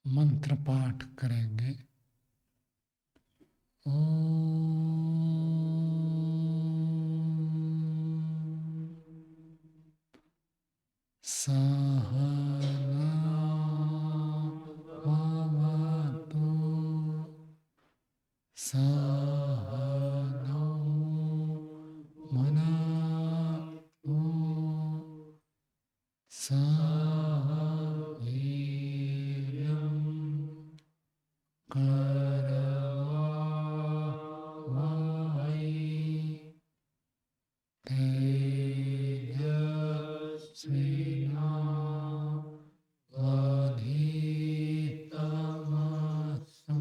मंत्र पाठ करेंगे। सहना भवतु सहनौ भुनक्तु सह वीर्यं करवावहै तेजस्विनावधीतमस्तु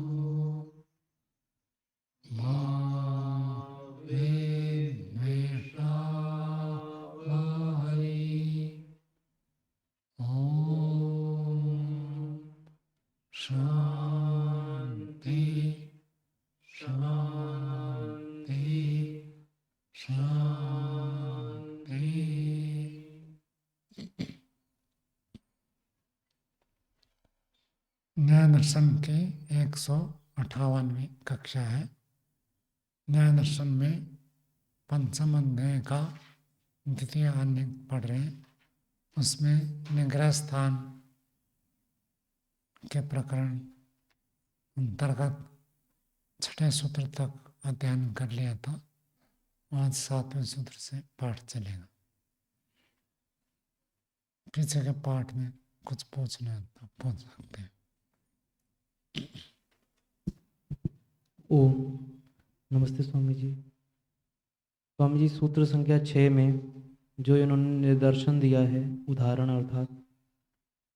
मा विद्विषावहै। ॐ शान्ति शान्ति शांति। न्याय दर्शन की 158वीं कक्षा है। न्याय दर्शन में पंचम अध्याय का द्वितीय अन्य पढ़ रहे हैं। उसमें निग्रह स्थान के प्रकरण अंतर्गत 6ठे सूत्र तक अध्ययन कर लिया था। आज 7वें सूत्र से पाठ चलेगा। पीछे के पाठ में कुछ पूछना है तो पूछ सकते हैं। ओम नमस्ते स्वामी जी। स्वामी जी, सूत्र संख्या 6 में जो इन्होंने निदर्शन दिया है, उदाहरण अर्थात,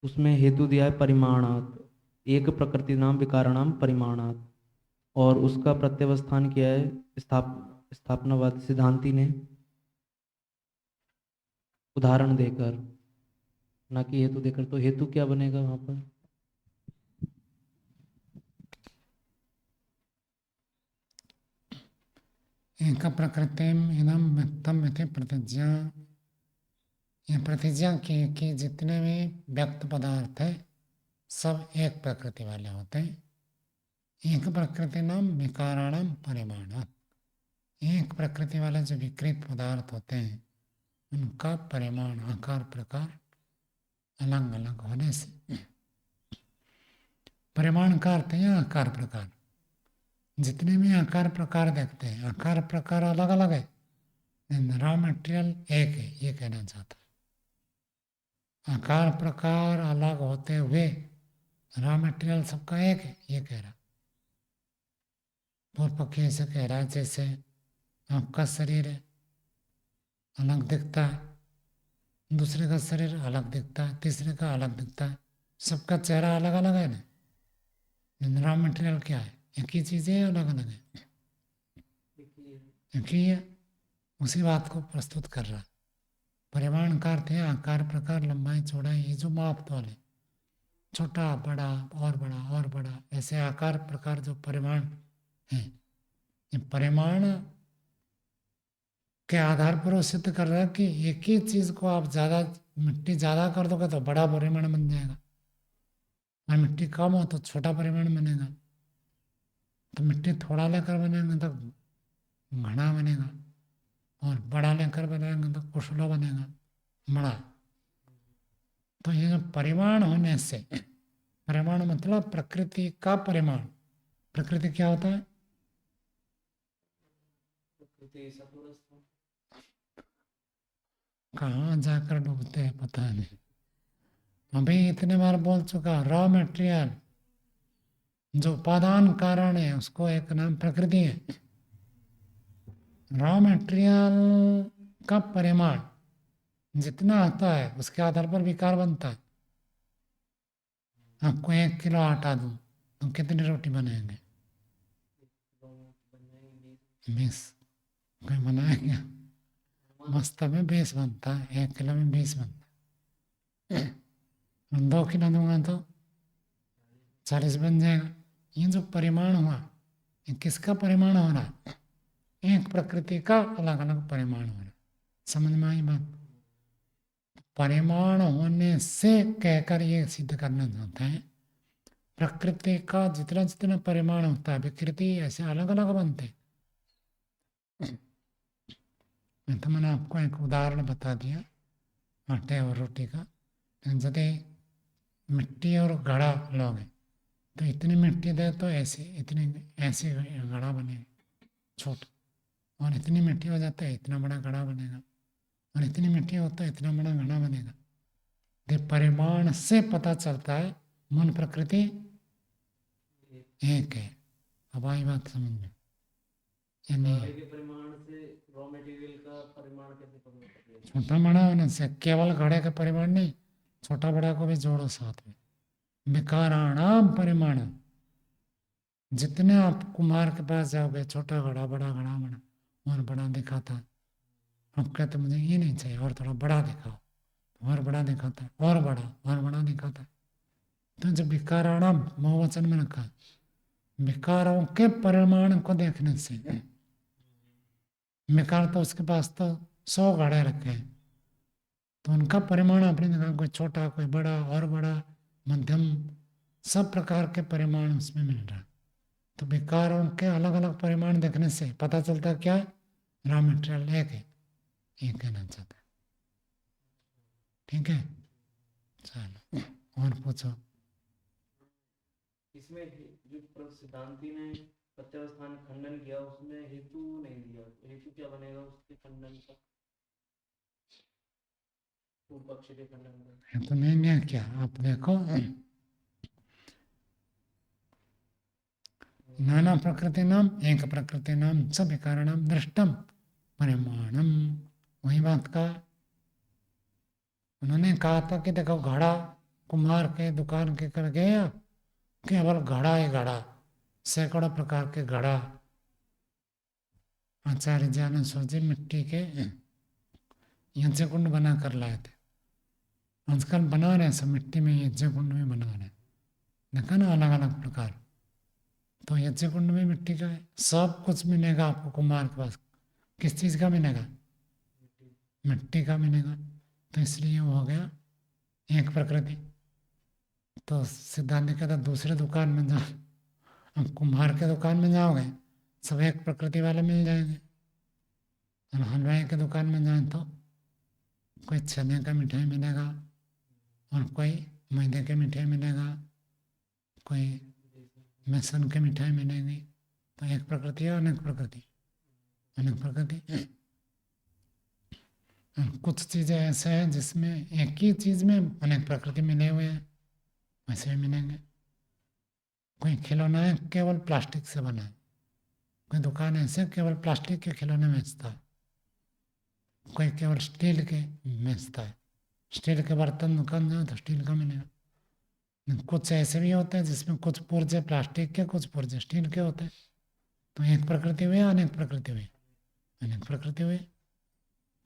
उसमें हेतु दिया है परिमाणात, एक प्रकृति नाम विकारणाम परिमाणात, और उसका प्रत्यवस्थान किया है स्थापनावाद सिद्धांति ने उदाहरण देकर, ना कि हेतु देकर। तो हेतु क्या बनेगा वहां पर? एक प्रकृतिम इनम व्यक्तम इति प्रतिज्ञा। ये प्रतिज्ञा की कि जितने भी व्यक्त पदार्थ है सब एक प्रकृति वाले होते हैं। एक प्रकृति नाम विकाराणाम परिमाण। एक प्रकृति वाले जो विकृत पदार्थ होते हैं उनका परिमाण आकार प्रकार अलग अलग होने से, परिमाण का अर्थ है आकार प्रकार। जितने भी आकार प्रकार देखते हैं, आकार प्रकार अलग अलग है, रॉ मटेरियल एक है, ये कहना चाहता है। आकार प्रकार अलग होते हुए रॉ मटेरियल सबका एक है, ये कह रहा। पूर्व पक्षी ऐसे कह रहा है जैसे आपका शरीर है अलग दिखता है, दूसरे का शरीर अलग दिखता है, तीसरे का अलग दिखता है, सबका चेहरा अलग अलग है ना। रॉ मटेरियल क्या है? एक ही चीज़ है, अलग अलग है? एक ही है। उसी बात को प्रस्तुत कर रहा है। परिमाण का अर्थ है आकार प्रकार लंबाई चौड़ाई, ये जो माप वाले, छोटा बड़ा और बड़ा और बड़ा, ऐसे आकार प्रकार जो परिमाण है, ये परिमाण के आधार पर वो सिद्ध कर रहा है कि एक ही चीज को आप ज्यादा, मिट्टी ज्यादा कर दोगे तो बड़ा परिमाण बन जाएगा, और मिट्टी कम हो तो छोटा परिमाण बनेगा। तो मिट्टी थोड़ा लेकर बनेगा तो घना बनेगा, और बड़ा लेकर बनाएंगे तो कुशला बनेगा, बड़ा। तो ये जो परिमाण होने से, परिमाण मतलब प्रकृति का परिमाण। प्रकृति क्या होता है? कहाँ जाकर डूबते हैं पता नहीं। अभी इतने बार बोल चुका, रॉ मटेरियल जो उपादान कारण है उसको एक नाम प्रकृति है। रॉ मटेरियल का परिमाण जितना आता है उसके आधार पर विकार बनता है। आपको 1 किलो आटा दूं तो कितनी रोटी बनाएंगे? 20। कोई बनाएगा? वास्तव में 20 बनता है, 1 किलो में 20 बनता है। 2 किलो दूंगा तो 40 बन जाएगा। ये जो परिमाण हुआ, ये किसका परिमाण हो रहा है? एक प्रकृति का अलग अलग परिमाण हो रहा है। समझ में आई बात? परिमाण होने से कहकर ये सिद्ध करना चाहते हैं प्रकृति का जितना जितना परिमाण होता है, विकृति ऐसे अलग अलग बनते हैं। तो मैंने आपको एक उदाहरण बता दिया आटे और रोटी का। यदि मिट्टी और घड़ा लोगे तो इतनी मिट्टी दे तो ऐसे इतनी ऐसे घड़ा बनेगा छोटा, और इतनी मिट्टी हो जाता है इतना बड़ा घड़ा बनेगा, और इतनी मिट्टी होता है इतना बड़ा घड़ा बनेगा। तो परिमाण से पता चलता है मूल प्रकृति एक है। अब आई बात समझ में? ये नहीं है। के परिमाण से रॉ मटेरियल का परिमाण कैसे पता चलता है? छोटा बड़ा होने से केवल घड़े का परिमाण नहीं, छोटा बड़ा को भी जोड़ो साथ में। विकाराणाम परिमाण, जितने आप कुम्हार के पास जाओगे छोटा घड़ा बड़ा घड़ा बड़ा और बड़ा दिखाता, आप कहते मुझे ये नहीं चाहिए और थोड़ा बड़ा दिखाओ, और बड़ा दिखाता है, और बड़ा दिखाता है। तो जब विकाराणाम बहुवचन में रखा, विकारों के परिमाण को देखने से, विकार तो उसके पास तो 100 घड़े रखे हैं, तो उनका परिमाण अपनी जगह, कोई छोटा कोई बड़ा और बड़ा मध्यम, सब प्रकार के परिमाण उसमें मिल रहा है। तो विकारों के अलग अलग परिमाण देखने से पता चलता क्या, रॉ मटेरियल एक है, ये कहना चाहता है। ठीक है, चलो और पूछो। इसमें जो सिद्धांति ने प्रत्यावस्थान खंडन किया उसमें हेतु नहीं दिया, हेतु क्या बनेगा उसके खंडन का, पूर्व पक्ष के खंडन का? तो नहीं क्या, आप देखो, नाना प्रकृति नाम एक प्रकृति नाम सब विकारणम दृष्टम परिमाणम, वही बात का उन्होंने कहा था कि देखो घड़ा कुम्हार के दुकान के कर गया, केवल घड़ा ही घड़ा, सैकड़ों प्रकार के घड़ा आचार्य ज्ञानेश्वर जी मिट्टी के यज्ञ कुंड बना कर लाए थे। आजकल बना रहे सब मिट्टी में, यज्ञ कुंड में बना रहे, देखा ना अलग अलग प्रकार। तो यज्ञ कुंड में मिट्टी का है, सब कुछ मिलेगा आपको कुम्हार के पास। किस चीज़ का मिलेगा? मिट्टी का मिलेगा। तो इसलिए वो हो गया एक प्रकृति। तो सिद्धांत कहता दूसरे दुकान में जाओ, अब कुम्हार के दुकान में जाओगे सब एक प्रकृति वाले मिल जाएंगे, और हलवाई के दुकान में जाए तो कोई चने का मिठाई मिलेगा, और कोई मैदे के मिठाई मिलेगा, कोई बेसन के मिठाई मिलेगी। तो एक प्रकृति है, अनेक प्रकृति, अनेक प्रकृति। कुछ चीज़ें ऐसे हैं जिसमें एक ही चीज़ में अनेक प्रकृति मिले हुए हैं, वैसे भी मिलेंगे। कोई खिलौना है केवल प्लास्टिक से बना है, कोई दुकान ऐसे केवल प्लास्टिक के खिलौने बेचता है, कोई केवल स्टील के बेचता है, स्टील के बर्तन दुकान जाओ तो स्टील का मिलेगा। कुछ ऐसे भी होते हैं जिसमें कुछ पुर्जे प्लास्टिक के कुछ पुर्जे स्टील के होते हैं। तो एक प्रकृति हुई अनेक प्रकृति हुई, अनेक प्रकृति हुई।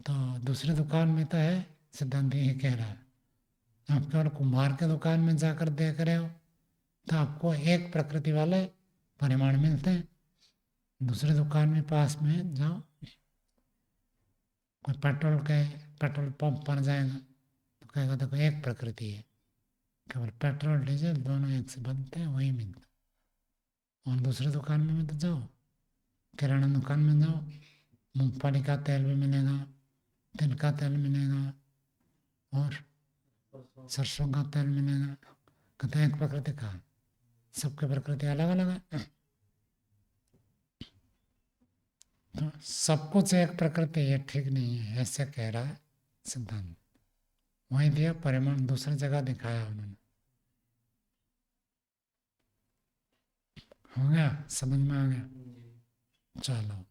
तो दूसरी दुकान में तो है, सिद्धांत ये कह रहा है। आप केवल कुम्हार के दुकान में जाकर देख रहे हो तो आपको एक प्रकृति वाले परिमाण मिलते हैं। दूसरी दुकान में पास में जाओ, कोई पेट्रोल पंप पर जाएगा तो कहेगा देखो एक प्रकृति है, केवल पेट्रोल डीजल दोनों एक से बनते हैं, वही मिलता। और दूसरी दुकान में तो जाओ, किराना दुकान में जाओ, मूंगफली का तेल भी मिलेगा, तिल का तेल मिलेगा, और सरसों का तेल मिलेगा। कहते हैं एक प्रकृति का, सबके प्रकृति अलग अलग है। तो सब कुछ एक प्रकृति, ये ठीक नहीं है, ऐसे कह रहा है सिद्धांत। वही दिया परिमाण, दूसरी जगह दिखाया उन्होंने। हो गया, समझ में आ गया? चलो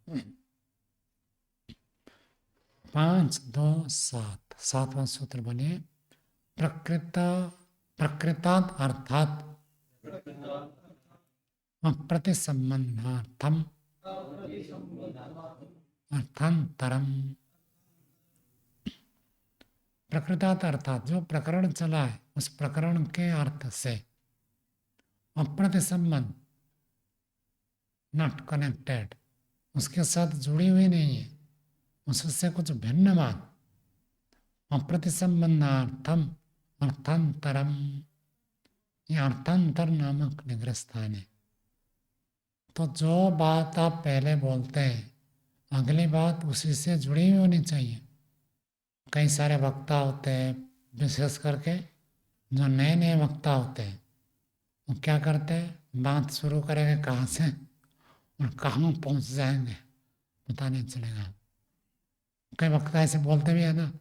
5, 2, 7, 7वां सूत्र बोलिए। प्रकृतात् अर्थात प्रतिसंबंधार्थम अर्थांतरम। प्रकृतात् अर्थात जो प्रकरण चला है उस प्रकरण के अर्थ से, अप्रतिसंबंध नॉट कनेक्टेड, उसके साथ जुड़ी हुई नहीं है, उससे कुछ भिन्न बात। अप्रतिसंबंधार्थम अर्थांतरम, ये अर्थांतर नामक निग्रह स्थान है। तो जो बात आप पहले बोलते हैं अगली बात उसी से जुड़ी हुई होनी चाहिए। कई सारे वक्ता होते हैं, विशेष करके जो नए नए वक्ता होते हैं, वो क्या करते हैं, बात शुरू करेंगे कहाँ से और कहाँ पहुँच जाएंगे पता नहीं चलेगा। कई वक्ता ऐसे बोलते भी है ना,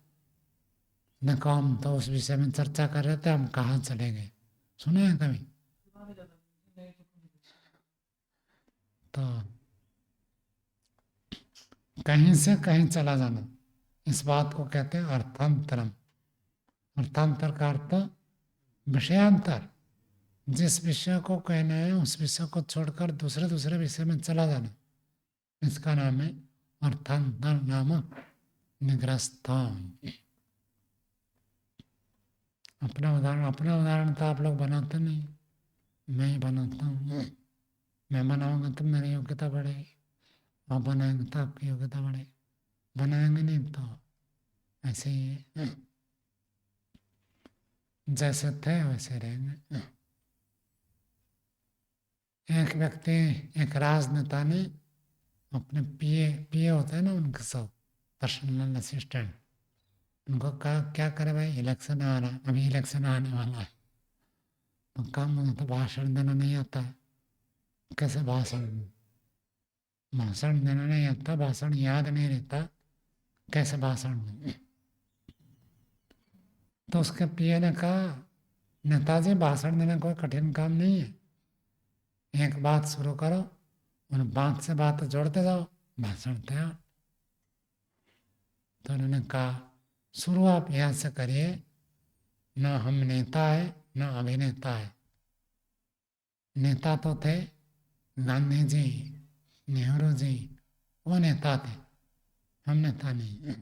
देखो हम तो उस विषय में चर्चा कर रहे थे, हम कहाँ चले गए, सुना है कभी? तो कहीं से कहीं चला जाना, इस बात को कहते हैं अर्थांतरम। अर्थांतर का अर्थ विषयांतर। जिस विषय को कहना है उस विषय को छोड़कर दूसरे दूसरे विषय में चला जाना, इसका नाम है अर्थांतर नामक निग्रह स्थान। अपना उदाहरण तो आप लोग बनाते नहीं, मैं ही बनाता हूँ। मैं बनाऊंगा तो मेरी योग्यता बढ़ेगी, आप बनाएंगे तो आपकी योग्यता बढ़ेगी, बनाएंगे नहीं तो ऐसे ही है। जैसे थे वैसे रहेंगे। एक व्यक्ति, एक राजनेता ने अपने पीए होते हैं ना उनके सब, पर्सनल असिस्टेंट, उनको कहा क्या करे भाई, इलेक्शन आ रहा है, अभी इलेक्शन आने वाला है, तो काम मुझे तो भाषण देना नहीं आता है। कैसे भाषण देना नहीं आता, भाषण याद नहीं रहता, कैसे भाषण दूं? तो उसके पीए ने कहा, नेताजी भाषण देना कोई कठिन काम नहीं है, एक बात शुरू करो और बात से बात जोड़ते जाओ, भाषण तैयार। तो उन्होंने कहा शुरू आप यहाँ से करिए, न हम नेता है न अभिनेता है। नेता तो थे गांधी जी, नेहरू जी, वो नेता थे, हम नेता नहीं।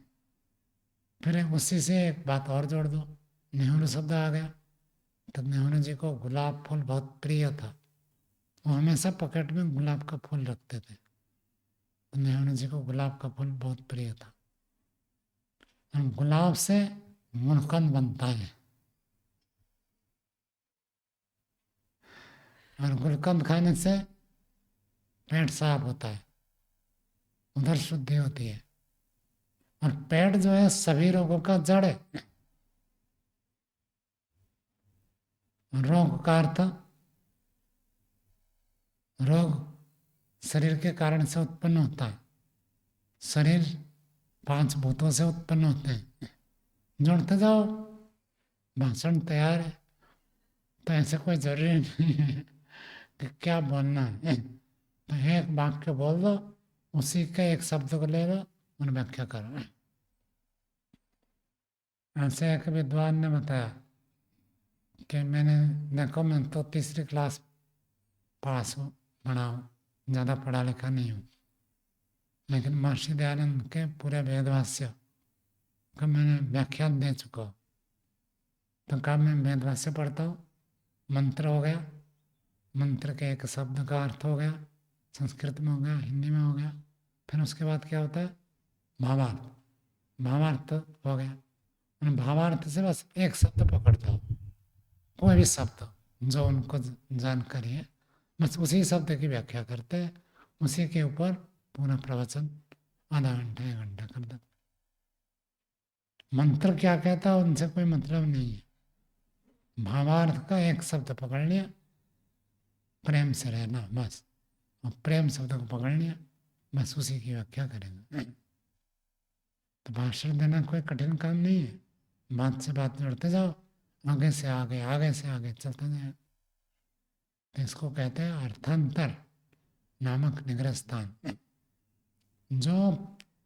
फिर उसी से एक बात और जोड़ दो, नेहरू शब्द आ गया, तो नेहरू जी को गुलाब फूल बहुत प्रिय था, वो हमेशा पॉकेट में गुलाब का फूल रखते थे, तो नेहरू जी को गुलाब का फूल बहुत प्रिय था। और गुलाब से गुलकंद बनता है, और गुलकंद खाने से पेट साफ होता है, उधर शुद्धि होती है। और पेट जो है सभी रोगों का जड़ है। रोग का अर्थ, रोग शरीर के कारण से उत्पन्न होता है। शरीर 5 भूतों से उत्पन्न होते हैं, जोड़ते जाओ, भाषण तैयार है। तो ऐसे कोई जरूरी नहीं है कि क्या बोलना है, तो एक वाक्य बोल दो, उसी के एक शब्द को ले लो और व्याख्या करो। ऐसे एक विद्वान ने बताया कि मैंने, देखो मैं तो 3री क्लास पास हूँ, पढ़ा हूँ, ज़्यादा पढ़ा लिखा नहीं हूँ, लेकिन महर्षि दयानंद के पूरे वेदवास्य का मैंने व्याख्यान दे चुका हूँ। तो कहा मैं वेदवास्य पढ़ता हूँ, मंत्र हो गया, मंत्र के एक शब्द का अर्थ हो गया, संस्कृत में हो गया, हिंदी में हो गया, फिर उसके बाद क्या होता है, भावार्थ, भावार्थ हो गया। और भावार्थ से बस एक शब्द पकड़ जाओ, कोई भी शब्द जो उनको जानकारी है, बस उसी शब्द की व्याख्या करते हैं, उसी के ऊपर पूरा प्रवचन आधा घंटा 1 घंटा कर देते। मंत्र क्या कहता है उनसे कोई मतलब नहीं है, भावार्थ का एक शब्द पकड़ लिया, प्रेम से रहना बस, और प्रेम शब्द को पकड़ लिया, बस उसी की व्याख्या करेंगे। तो भाषण देना कोई कठिन काम नहीं है, बात से बात जोड़ते जाओ, आगे से आगे, आगे से आगे चलते जाए। तो इसको कहते हैं अर्थांतर नामक निग्रह स्थान। जो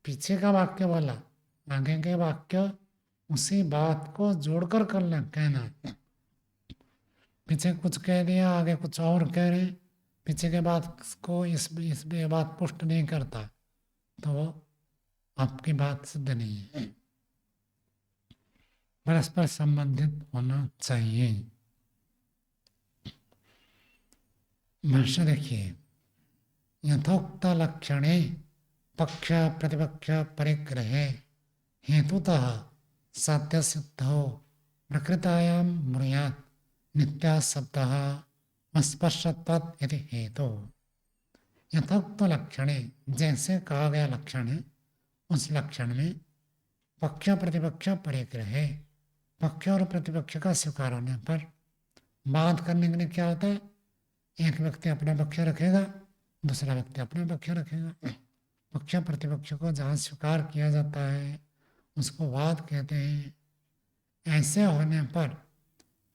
पीछे का वाक्य बोला, आगे के वाक्य उसी बात को जोड़कर करना कहना। पीछे कुछ कह दिया, आगे कुछ और कह रहे, पीछे के बात को इस बात पुष्ट नहीं करता, तो वो आपकी बात सिद्ध नहीं है। परस्पर संबंधित होना चाहिए। भाष्य देखिए, यथोक्त लक्षणे पक्ष प्रतिपक्ष परिग्रहे हेतुतः साध्य सिद्धो प्रकृतायां ब्रूयात् नित्य शब्द स्पर्शत्वात् यदि हेतु यथोक्त लक्षणे जैसे कहा गया लक्षण है उस लक्षण में पक्ष प्रतिपक्ष परिग्रह है, पक्ष और प्रतिपक्ष का स्वीकार होने पर बात करने के लिए क्या होता है, एक व्यक्ति अपना पक्ष रखेगा, दूसरा व्यक्ति अपना पक्ष रखेगा। पक्ष प्रतिपक्ष को जहाँ स्वीकार किया जाता है उसको वाद कहते हैं। ऐसे होने पर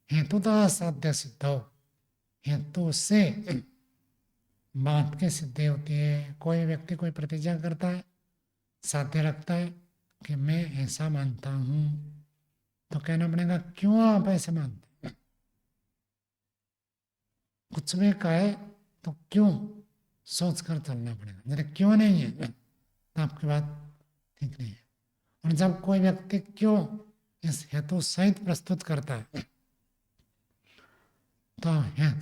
हेतुतः साध्य सिद्ध हो, हेतु से बात की सिद्धि होती है। कोई व्यक्ति कोई प्रतिज्ञा करता है, साध्य रखता है कि मैं ऐसा मानता हूं, तो कहना पड़ेगा क्यों आप ऐसे मानते हैं। कुछ भी कहे तो क्यों सोच कर चलना पड़ेगा। यदि क्यों नहीं है तो आपकी बात ठीक नहीं है। और जब कोई व्यक्ति क्यों इस हेतु सहित प्रस्तुत करता है तो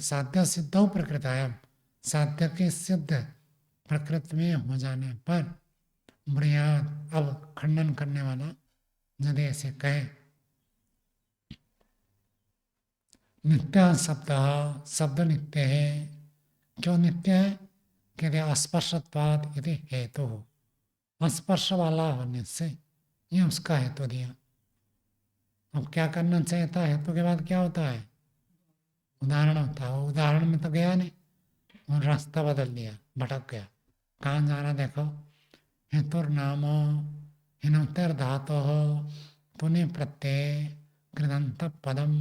साध्य सिद्धौ प्रकृतायाम, साध्य के सिद्ध प्रकृति में हो जाने पर बढ़िया अब खंडन करने वाला यदि ऐसे कहे नित्य शब्द, शब्द नित्य है। क्यों नित्य है? कहते अस्पर्शत्वाद यदि हेतु हो, स्पर्श वाला होने से ये उसका हेतु दिया। अब क्या करना चाहिए था, हेतु के बाद क्या होता है, उदाहरण होता है। उदाहरण में तो गया नहीं और रास्ता बदल दिया, भटक गया। कहाँ जाना देखो, हेतुर्नाम हिनोत्तर धातु पुनः प्रत्यय कृदंत पदम।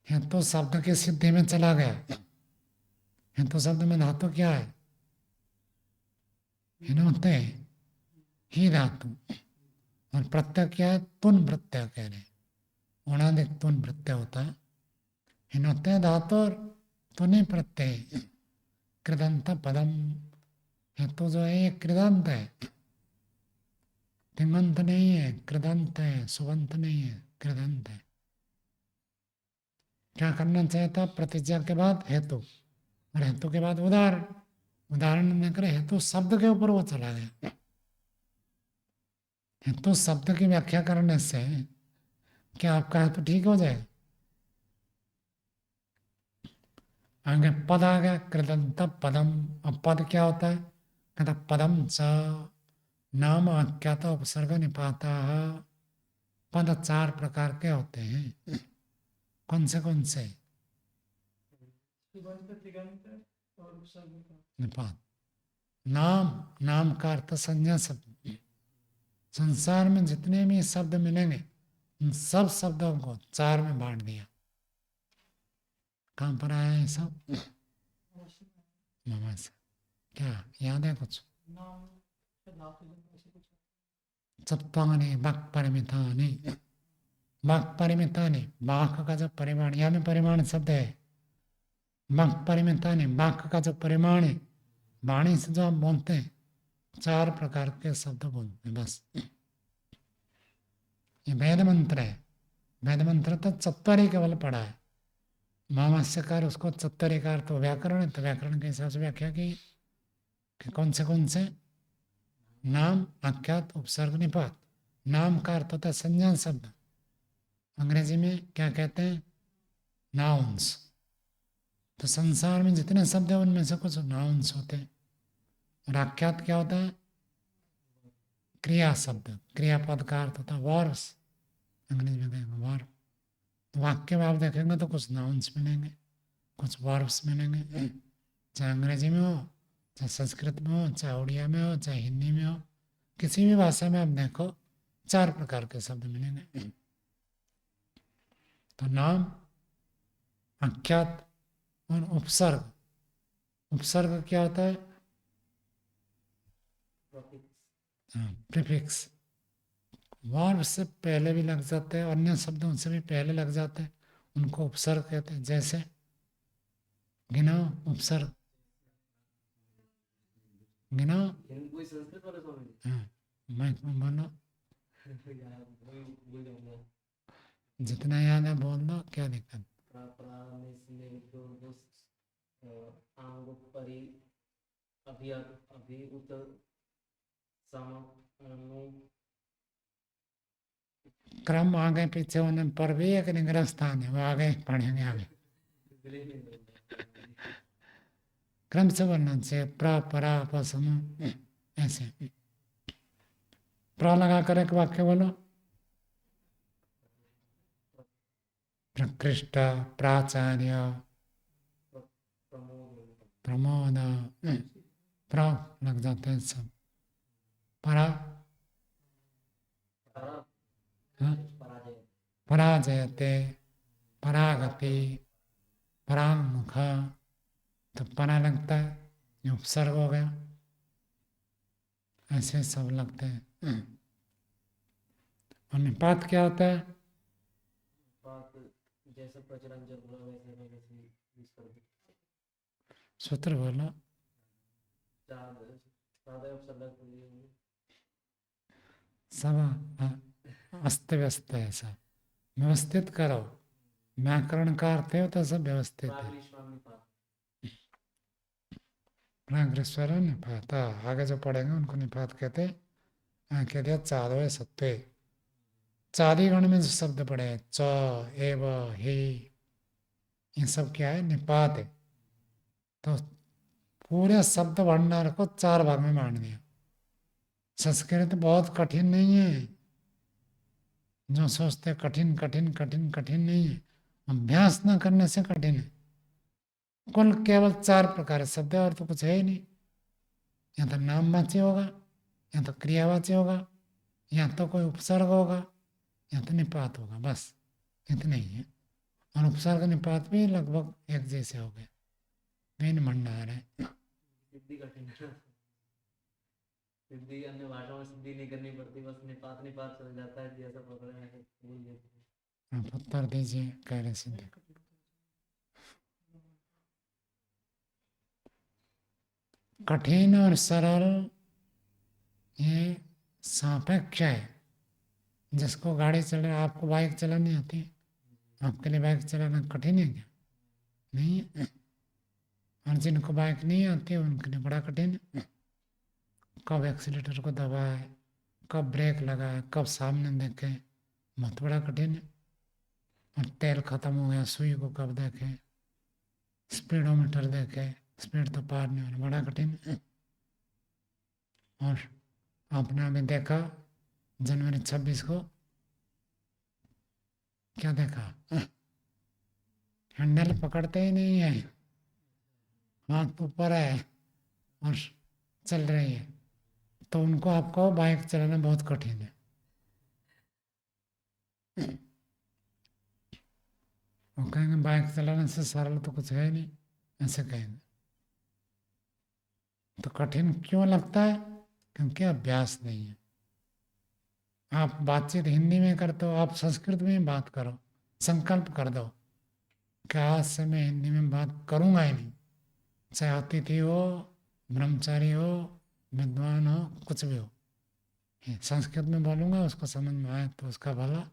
हेतु शब्द की सिद्धि में चला गया। हेतु शब्द में धातु क्या है, हिनोते ही धातु, और प्रत्यय क्या है, तुन प्रत्यय कह रहे, उणादिक तुन प्रत्यय होता है। हिनोते धातु और तुनि प्रत्यय कृदंत पदम। हेतु जो है ये कृदंत है, तिङंत नहीं है, कृदंत है, सुबंत नहीं है, कृदंत है। क्या करना चाहिए था, प्रतिज्ञा के बाद हेतु और हेतु के बाद उदाहरण। उदाहरण न करे हेतु शब्द के ऊपर वो चला गया। हेतु शब्द की व्याख्या करने से क्या आपका हेतु ठीक हो जाएगा। आगे पद आ गया, कृदंत पदम। अब पद क्या होता है, कहता पदम च नाम आख्यात उपसर्ग निपाता। पद चार प्रकार के होते हैं। कौन से निपात। नाम, नाम का अर्थ संज्ञा शब्द। संसार में जितने भी शब्द मिलेंगे उन सब शब्दों को चार में बांट दिया। कहाँ पर आया है सब, मामा से क्या याद है कुछ, सप्ताने वाक् परिमितानि। वाक् परिमितानि, वाक् का जो परिमाण, यहाँ में परिमाण शब्द है। वाक् परिमितानि, वाक् का जो परिमाण है, वाणी से जो आप बोलते हैं, चार प्रकार के शब्द बोलते हैं बस। ये वेद मंत्र है। वेद मंत्र तो चत्वरी केवल पढ़ा है। महाभाष्यकार उसको चत्वरी का अर्थ व्याकरण है, तो व्याकरण के हिसाब से व्याख्या की कि कौन से नाम आख्यात उपसर्ग निपात। नाम का अर्थ होता है संज्ञा शब्द। अंग्रेजी में क्या कहते हैं, नाउन्स। तो संसार में जितने शब्द है उनमें से कुछ नाउन्स होते हैं। और आख्यात क्या होता है, क्रिया शब्द। क्रियापद का अर्थ होता है वर्ब्स, अंग्रेजी में कहेंगे वर्ब। तो वाक्य में आप देखेंगे तो कुछ नाउन्स मिलेंगे, कुछ वर्ब्स मिलेंगे, चाहे अंग्रेजी में हो, चाहे संस्कृत में हो, चाहे उड़िया में हो, चाहे हिंदी में हो, किसी भी भाषा में आप देखो चार प्रकार के शब्द मिलेंगे। तो नाम, आख्यात और उपसर्ग। उपसर्ग क्या होता है, प्रीफिक्स। वर्ब से पहले भी लग जाते हैं, अन्य शब्दों से भी पहले लग जाते हैं, उनको उपसर्ग कहते हैं। जैसे गिनाओ उपसर्ग, गिनाओ। हाँ, मैं बोलो, जितना याद है बोल दो, क्या दिक्कत। क्रम आगे पीछे होने पर भी एक निग्रह स्थान है, वो आगे पढ़ेंगे आगे। क्रम से बोलना चाहिए, प्र परा पसम ऐसे। प्र लगा कर एक वाक्य बोलो। प्रकृष्ट, प्राचार्य, प्रमोद, प्र लग जाते हैं सब। परा, हाँ? पराजयते, परागति, परांगमुख, तो परा लगता है, ये उपसर्ग हो गया। ऐसे सब लगते हैं। और निपात क्या होता है? जैसे प्रचलन जब बोला वैसे मैं वैसे यूज कर दूं। सूत्र बोलो। सब अस्त व्यस्त है, सब व्यवस्थित करो। व्याकरण का अर्थ है तो सब व्यवस्थित है। प्राग्रेश्वर निपात, आगे जो पढ़ेंगे उनको निपात कहते हैं। कह दिया चादवे सत्वे, चादी गण में जो शब्द पड़े च, एव, ही, ये सब क्या है? निपात है। तो पूरे शब्द भंडार को 4 भाग में बांट दिया। संस्कृत बहुत कठिन नहीं है, जो सोचते कठिन कठिन कठिन कठिन नहीं है। अभ्यास न करने से कठिन है। कुल केवल 4 प्रकार शब्द है और तो कुछ है ही नहीं। या तो नामवाची होगा, या तो क्रियावाची होगा, या तो कोई उपसर्ग होगा, या तो निपात होगा, बस इतने ही है। और उपसर्ग निपात भी लगभग एक जैसे हो गए। मेन भंडार है। सिद्धि कठिन है। सिद्धि अन्य भाषाओं में सिद्धि नहीं करनी पड़ती, बस निपात निपात चल जाता है, जैसा पकड़े हैं भूल जाते हैं। आप उत्तर दीजिए कह रहे सिद्धि। कठिन और सरल ये सापेक्ष है। जिसको गाड़ी चला, आपको बाइक चलानी आती है, आपके लिए बाइक चलाना कठिन है क्या? नहीं है। और जिनको बाइक नहीं आती है उनके लिए बड़ा कठिन है। कब एक्सीलेटर को दबाए, कब ब्रेक लगाए, कब सामने देखे, बहुत बड़ा कठिन है। और तेल खत्म हो गया, सुई को कब देखे, स्पीडोमीटर देखे, स्पीड तो पार नहीं होना, बड़ा कठिन है। और आपने अभी देखा जनवरी 26 को क्या देखा? हैंडल पकड़ते ही नहीं है, हाथ ऊपर है और चल रही है, तो उनको आपको बाइक चलाना बहुत कठिन है। वो कहेंगे बाइक चलाने से सरल तो कुछ है ही नहीं, ऐसे कहेंगे। तो कठिन क्यों लगता है? क्योंकि अभ्यास नहीं है। आप बातचीत हिंदी में करते हो, आप संस्कृत में बात करो, संकल्प कर दो कि आज से मैं हिंदी में बात करूंगा ही नहीं, चाहे अतिथि हो, ब्रह्मचारी हो, विद्वान हो, कुछ भी हो। संस्कृत में बोलूंगा, उसको समझ में आए तो उसका भला,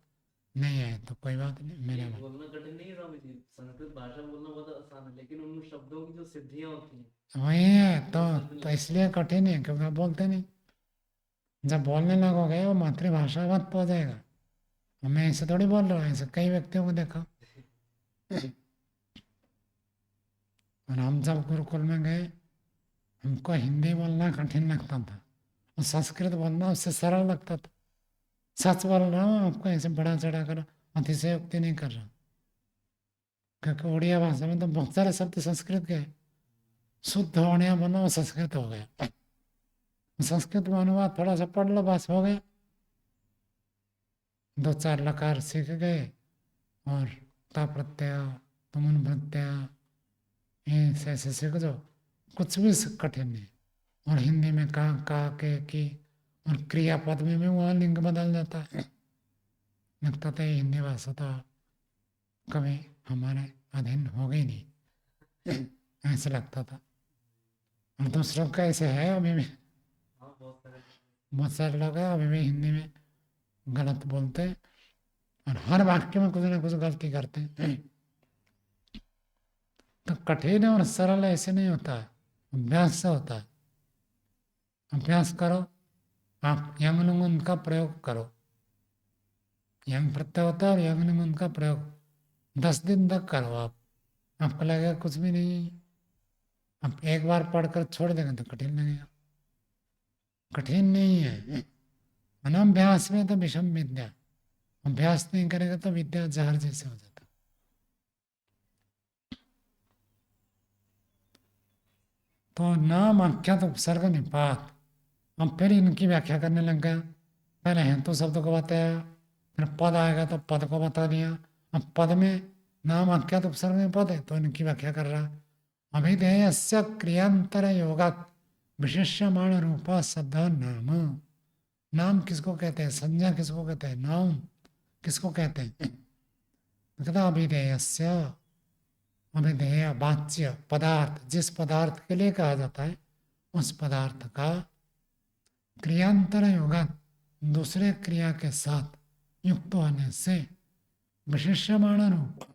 नहीं आए तो कोई बात नहीं, मेरा बात। बोलना कठिन नहीं है स्वामी जी, संस्कृत भाषा बोलना बहुत आसान है, लेकिन उन शब्दों की जो सिद्धियां होती हैं वही है तो इसलिए कठिन है क्योंकि आप बोलते नहीं। जब बोलने लगोगे वो मातृभाषा मत हो जाएगा। और मैं ऐसे थोड़ी बोल रहा हूँ, ऐसे कई व्यक्तियों को देखा। और हम जब गुरुकुल में गए, हमको हिंदी बोलना कठिन लगता था और संस्कृत बोलना उससे सरल लगता था। सच बोल रहा हूँ आपको, ऐसे बड़ा चढ़ा कर अतिशयोक्ति नहीं कर रहा, क्योंकि उड़िया भाषा में तो बहुत सारे शब्द संस्कृत के हैं। शुद्ध उड़िया बोलो वो संस्कृत हो गया। संस्कृत में अनुवाद थोड़ा सा पढ़ लो, बस हो गया। 2-4 लकार सीख गए और ता प्रत्यय, तुमन प्रत्यय, ऐसे सीख जाओ, कुछ भी कठिन नहीं। और हिंदी में का के की, और क्रियापद में भी वहाँ लिंग बदल जाता है। लगता था ये हिंदी भाषा तो कभी हमारे अधीन हो गई नहीं, ऐसे लगता था। और दूसरों का ऐसे है अभी भी, बहुत सारे लोग हैं अभी भी हिंदी में गलत बोलते हैं और हर वाक्य में कुछ ना कुछ गलती करते हैं। तो कठिन और सरल ऐसे नहीं होता है, अभ्यास से होता है। अभ्यास करो, आप यंग उनका प्रयोग करो। यंग प्रत्यय होता है और यंग निमंत का प्रयोग 10 दिन तक करो आप, आपको लगेगा कुछ भी नहीं है। आप एक बार पढ़कर छोड़ देंगे तो कठिन लगेगा, कठिन नहीं है। अनाभ्यास में तो विषम विद्या, अभ्यास नहीं करेगा तो विद्या जहर जैसे हो जाता। तो नाम आख्यात उपसर्ग निपात, अब फिर इनकी व्याख्या करने लग गया। पहले हेतु शब्द को बताया, फिर पद आएगा तो पद को बता दिया। अब पद में नाम आख्यात उपसर्ग में पद है तो इनकी व्याख्या कर रहा। अभिधेयस्य क्रियांतर योगात् विशेष्यमाण रूपा शब्द नाम। नाम किसको कहते हैं, संज्ञा किसको कहते हैं, नाम किसको कहते हैं। कहता अभिधेयस्य, अभिधेय वाच्य पदार्थ, जिस पदार्थ के लिए कहा जाता है उस पदार्थ का क्रियांतर योगा, दूसरे क्रिया के साथ युक्त होने से विशेष्यमाण रूप,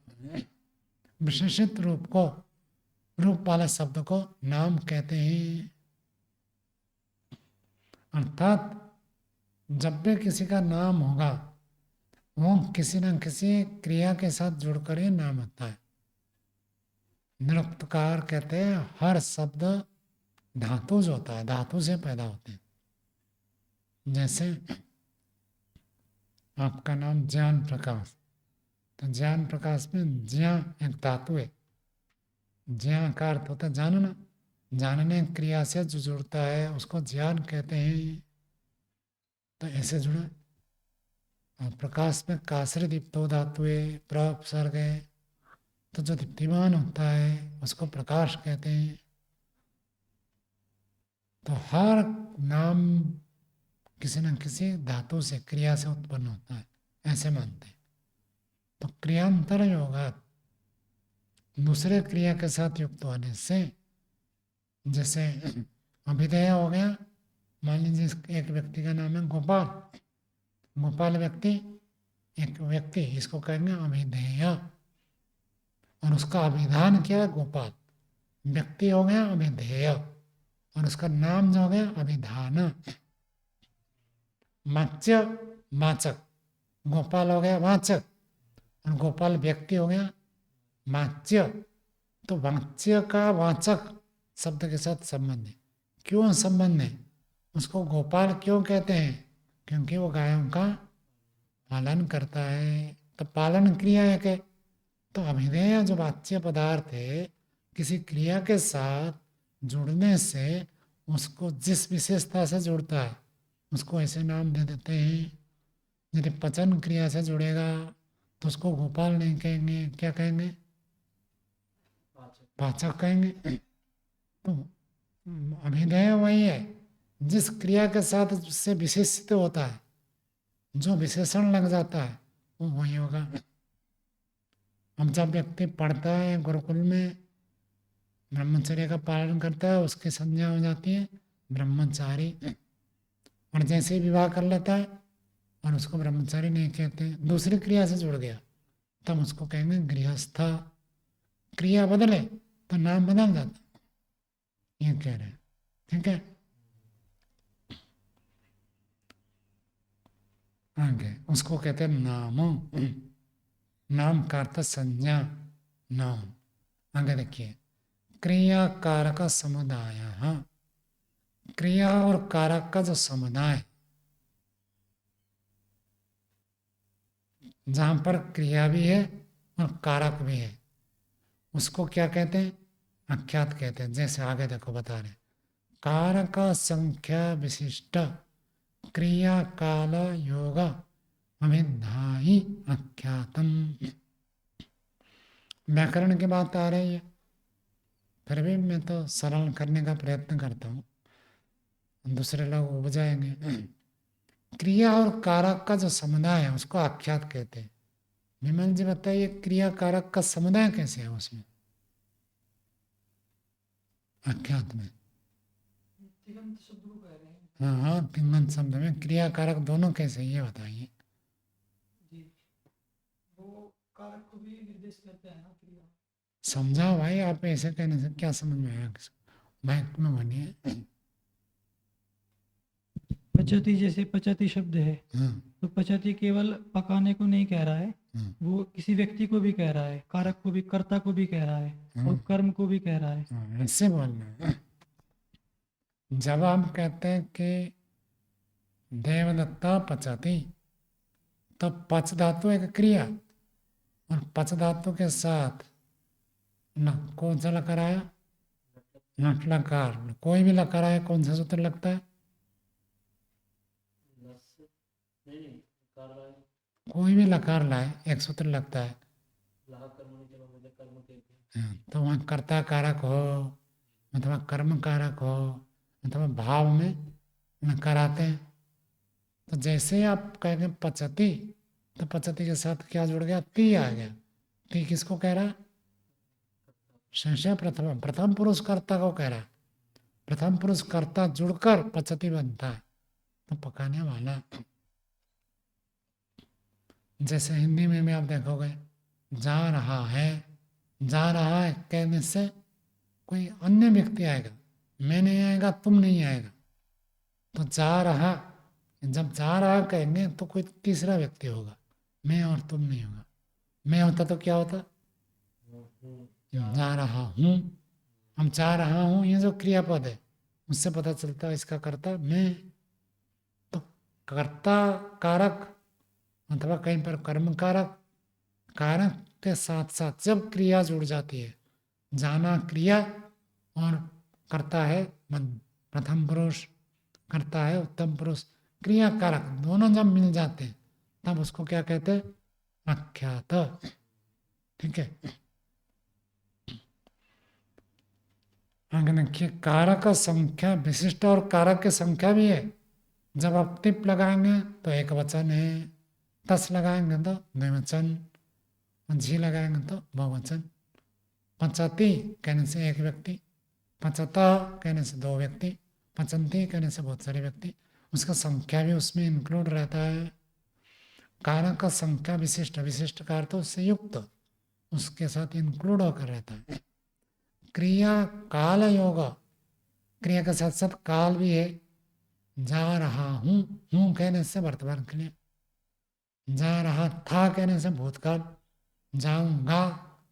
विशेषित रूप को, रूप वाले शब्द को नाम कहते हैं। अर्थात जब भी किसी का नाम होगा वो किसी न किसी क्रिया के साथ जुड़कर ही नाम होता है। निरुक्तकार कहते हैं हर शब्द धातुज होता है, धातु से पैदा होते हैं। जैसे आपका नाम ज्ञान प्रकाश, तो ज्ञान प्रकाश में ज्ञा एक धातु है, ज्ञा का अर्थ होता है जानना, जानने क्रिया से जो जुड़ता है उसको ज्ञान कहते हैं। तो ऐसे जुड़ा। और प्रकाश में कासरे दीप्तो धातु है, प्रसर्ग है, तो जो दीप्तिमान होता है उसको प्रकाश कहते हैं। तो हर नाम किसी न किसी धातु से, क्रिया से उत्पन्न होता है, ऐसे मानते हैं। तो क्रियांतर योगा, दूसरे क्रिया के साथ युक्त होने से, जैसे अभिधेय हो गया, मान लीजिए एक व्यक्ति का नाम है गोपाल, गोपाल व्यक्ति, एक व्यक्ति, इसको कहेंगे अभिधेय, और उसका अभिधान क्या है गोपाल, व्यक्ति हो गया अभिधेय, और उसका नाम जो हो गया अभिधान। वाच्य वाचक, गोपाल हो गया वाचक और गोपाल व्यक्ति हो गया वाच्य। तो वाच्य का वाचक शब्द के साथ संबंध है। क्यों संबंध है, उसको गोपाल क्यों कहते हैं, क्योंकि वो गायों का पालन करता है, तो पालन क्रिया है के। तो अभिधेय जो वाच्य पदार्थ है, किसी क्रिया के साथ जुड़ने से उसको जिस विशेषता से जुड़ता है उसको ऐसे नाम दे देते हैं। यदि पचन क्रिया से जुड़ेगा तो उसको गोपाल नहीं कहेंगे, क्या कहेंगे, पाचक कहेंगे। तो अभिधेय वही है जिस क्रिया के साथ उससे विशेषित होता है, जो विशेषण लग जाता है वो वही होगा। अब जब व्यक्ति पढ़ता है गुरुकुल में, ब्रह्मचर्य का पालन करता है, उसकी संज्ञा हो जाती है ब्रह्मचारी। और जैसे ही विवाह कर लेता है और उसको ब्रह्मचारी नहीं कहते, दूसरी क्रिया से जुड़ गया, तब उसको कहेंगे गृहस्थ। क्रिया बदले तो नाम बदल जाता, ये कह रहे हैं। ठीक है, आगे उसको कहते हैं नाम, नाम का अर्थ संज्ञा, नाम। आगे देखिए, क्रिया कारक समुदाय, क्रिया और कारक का जो समुदाय, जहां पर क्रिया भी है और कारक भी है, उसको क्या कहते हैं, आख्यात कहते हैं। जैसे आगे देखो बता रहे, कारक संख्या विशिष्ट क्रिया काल योग अभिधायी आख्यातम। व्याकरण की बात आ रही है, फिर भी मैं तो सरल करने का प्रयत्न करता हूँ, दूसरे लोग उब जाएंगे। क्रिया और कारक का जो समुदाय है उसको आख्यात कहते हैं। विमल जी बताइए, क्रिया कारक का समुदाय कैसे है उसमें, आख्यात में? हाँ हाँ, तिंगंत शब्द में क्रिया कारक दोनों कैसे, ये बताइए। समझाओ भाई, आप ऐसे कहने से क्या समझ में आया किसको, माइक में बनिए। पचती, जैसे पचती शब्द है, हाँ तो पचती केवल पकाने को नहीं कह रहा है, वो किसी व्यक्ति को भी कह रहा है, कारक को भी, कर्ता को भी कह रहा है और कर्म को भी कह रहा है। ऐसे बोलना है। जब हम कहते हैं कि देवदत्ता पचती, तो पच धातु एक क्रिया, और पच धातु के साथ न कौन सा लकार आया, नट लकार। कोई भी लकार आया कौन सा सूत्र लगता है, कोई भी लकार लाए एक सूत्र लगता है। तो वहाँ कर्ता कारक हो अथवा कर्म कारक हो अथवा भाव में नकार आते हैं। तो जैसे ही आप कहेंगे पचती, तो पचती के साथ क्या जुड़ गया, ती आ गया। ती किसको कह रहा है, संशय प्रथम, प्रथम पुरुष कर्ता को कह रहा है। प्रथम पुरुष कर्ता जुड़कर पचती बनता है, तो पकाने वाला। जैसे हिंदी में भी आप देखोगे, जा रहा है, जा रहा है कहने से कोई अन्य व्यक्ति आएगा, मैं नहीं आएगा, तुम नहीं आएगा। तो जा रहा, जब जा रहा कहेंगे तो कोई तीसरा व्यक्ति होगा, मैं और तुम नहीं होगा। मैं होता तो क्या होता, जा रहा हूँ। हम जा रहा हूँ, ये जो क्रियापद है उससे पता चलता है इसका कर्ता मैं। तो कर्ता कारक अथवा कहीं पर कर्म कारक, कारक के साथ साथ जब क्रिया जुड़ जाती है, जाना क्रिया और करता है प्रथम पुरुष, करता है उत्तम पुरुष, क्रिया कारक दोनों जब मिल जाते हैं तब उसको क्या कहते हैं, आख्यात। ठीक है, आगे देखिए, कारक संख्या विशिष्ट और कारक की संख्या भी है। जब आप टिप लगाएंगे तो एक वचन है, तस लगाएंगे तो द्विवचन, झी लगाएंगे तो बहुवचन। पचती कहने से एक व्यक्ति, पचता कहने से दो व्यक्ति, पचंती कहने से बहुत सारे व्यक्ति, उसका संख्या भी उसमें इंक्लूड रहता है। कारक का संख्या विशिष्ट, विशिष्ट का अर्थ उससे युक्त, उसके साथ इंक्लूड होकर रहता है। क्रिया काल योग, क्रिया के साथ साथ काल भी है। जा रहा हूँ, हूँ कहने से वर्तमान क्रिया, जा रहा था कहने से भूतकाल, जाऊंगा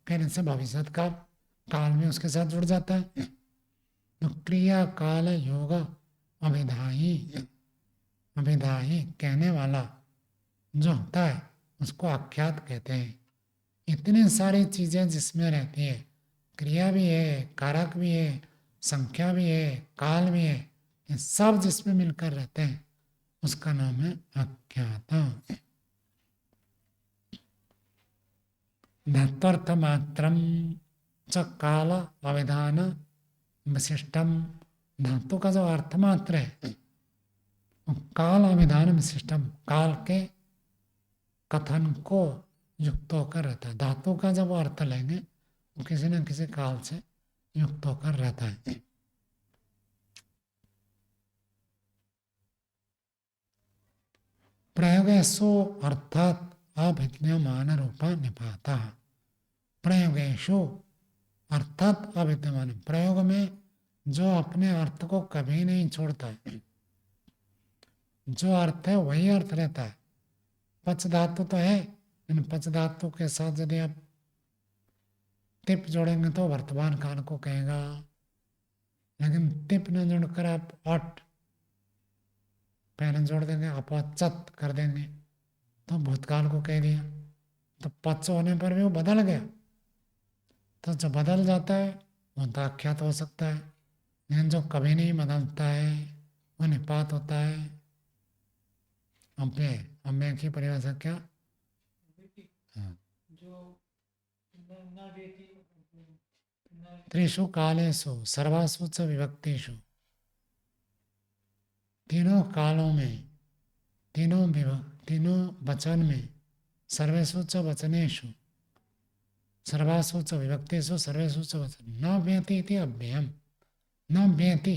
कहने से भविष्यत काल, काल भी उसके साथ जुड़ जाता है। तो क्रिया काल योग अभिधायी, अभिधायी कहने वाला जो होता है उसको आख्यात कहते हैं। इतनी सारी चीजें जिसमें रहती है, क्रिया भी है, कारक भी है, संख्या भी है, काल भी है, ये सब जिसमें मिलकर रहते हैं उसका नाम है आख्यात। धात्वर्थ मात्रम च काल अविधान विशिष्टम, धातु का जो अर्थ मात्र है वो काल अविधान विशिष्टम, काल के कथन को युक्त होकर रहता है। धातु का जब अर्थ लेंगे वो किसी न किसी काल से युक्त होकर रहता है। प्रयोगेशु अर्थात अभिद्यमान रूपा निपाता, प्रयोगेशु अर्थात अविद्यमान, प्रयोग में जो अपने अर्थ को कभी नहीं छोड़ता है, जो अर्थ है वही अर्थ रहता है। पच धातु तो है, इन पच धातु के साथ यदि आप तिप जोड़ेंगे तो वर्तमान काल को कहेगा, लेकिन तिप न जोड़कर आप अट पहले जोड़ देंगे, अपचत कर देंगे तो भूतकाल को कह दिया। तो पच होने पर भी वो बदल गया, तो जो बदल जाता है वो दाख्यात हो सकता है, लेकिन जो कभी नहीं बदलता है वो निपात होता है। अव्यय, अव्यय की परिभाषा क्या, हाँ, त्रिषु कालेषु सर्वासु च विभक्तिषु, तीनों कालों में, तीनों वचन में, सर्वेषु च वचनेषु, सर्वासु च विभक्तिषु सर्वेषु च वचन, न व्यति इति अव्ययम, न व्यति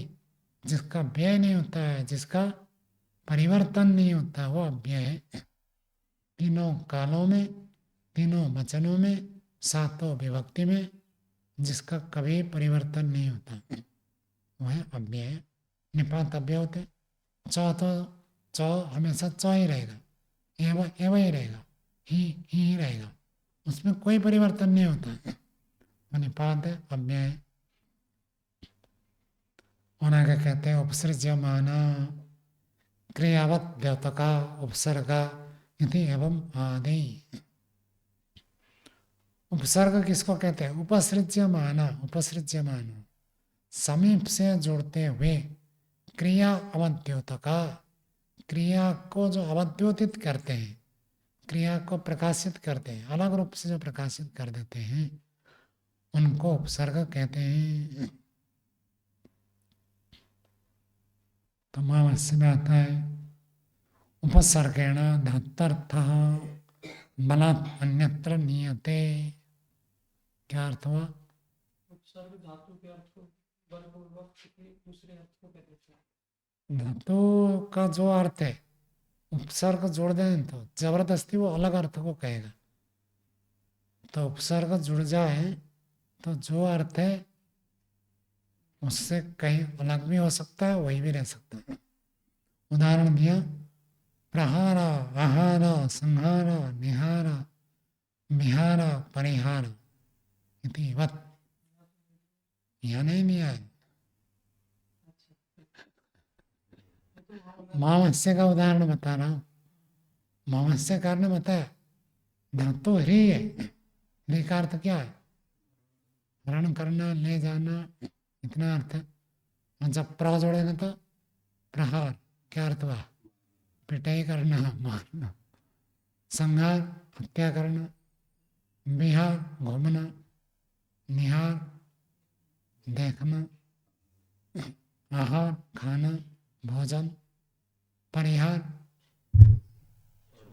जिसका व्यय नहीं होता है, जिसका परिवर्तन नहीं होता वो अव्यय है। तीनों कालों में, तीनों वचनों में, सातों विभक्ति में जिसका कभी परिवर्तन नहीं होता वह अव्यय है। निपात अव्यय होते, च तो च हमेशा च ही रहेगा, एवं ही रहेगा, ही रहेगा, उसमें कोई परिवर्तन नहीं होता। निपात अव्यय उन्हें क्या कहते हैं? उपसृज्यमाना क्रियावत द्योतका उपसर्ग इति एवं आदि। उपसर्ग किसको कहते हैं? उपसृज्यमाना समीप से जोड़ते हुए क्रिया अवद्योतका, क्रिया को जो अवद्योतित करते हैं, क्रिया को प्रकाशित करते हैं, अलग रूप से जो प्रकाशित कर देते हैं, उनको उपसर्ग कहते हैं। तो मावस्य में आता है उपसर्गेण धात्वर्थः बलात् अन्यत्र नीयते। क्या अर्थ हुआ? उपसर्ग धातु के अर्थ को बलपूर्वक किसी दूसरे अर्थ को कह देता है। धातु का जो अर्थ है, उपसर्ग जोड़ दें तो जबरदस्ती वो अलग अर्थ को कहेगा। तो उपसर्ग जुड़ जाए तो जो अर्थ है उससे कहीं अलग भी हो सकता है, वही भी रह सकता है। उदाहरण दिया, प्रहार, आहार, संहार, निहार, विहार, परिहार इति वत्। यहाँ नहीं है। मावस्य का उदाहरण बता रहा हूँ। मावस्य कारण बताया, धातु ह्री है, ह्री का अर्थ क्या है? हरण करना, ले जाना, इतना अर्थ है। और जब प्र जोड़ेगा तो प्रहार, क्या अर्थ हुआ? पिटाई करना, मारना। संहार, हत्या करना। विहार, घूमना। निहार, देखना। आहार, खाना, भोजन। परिहार,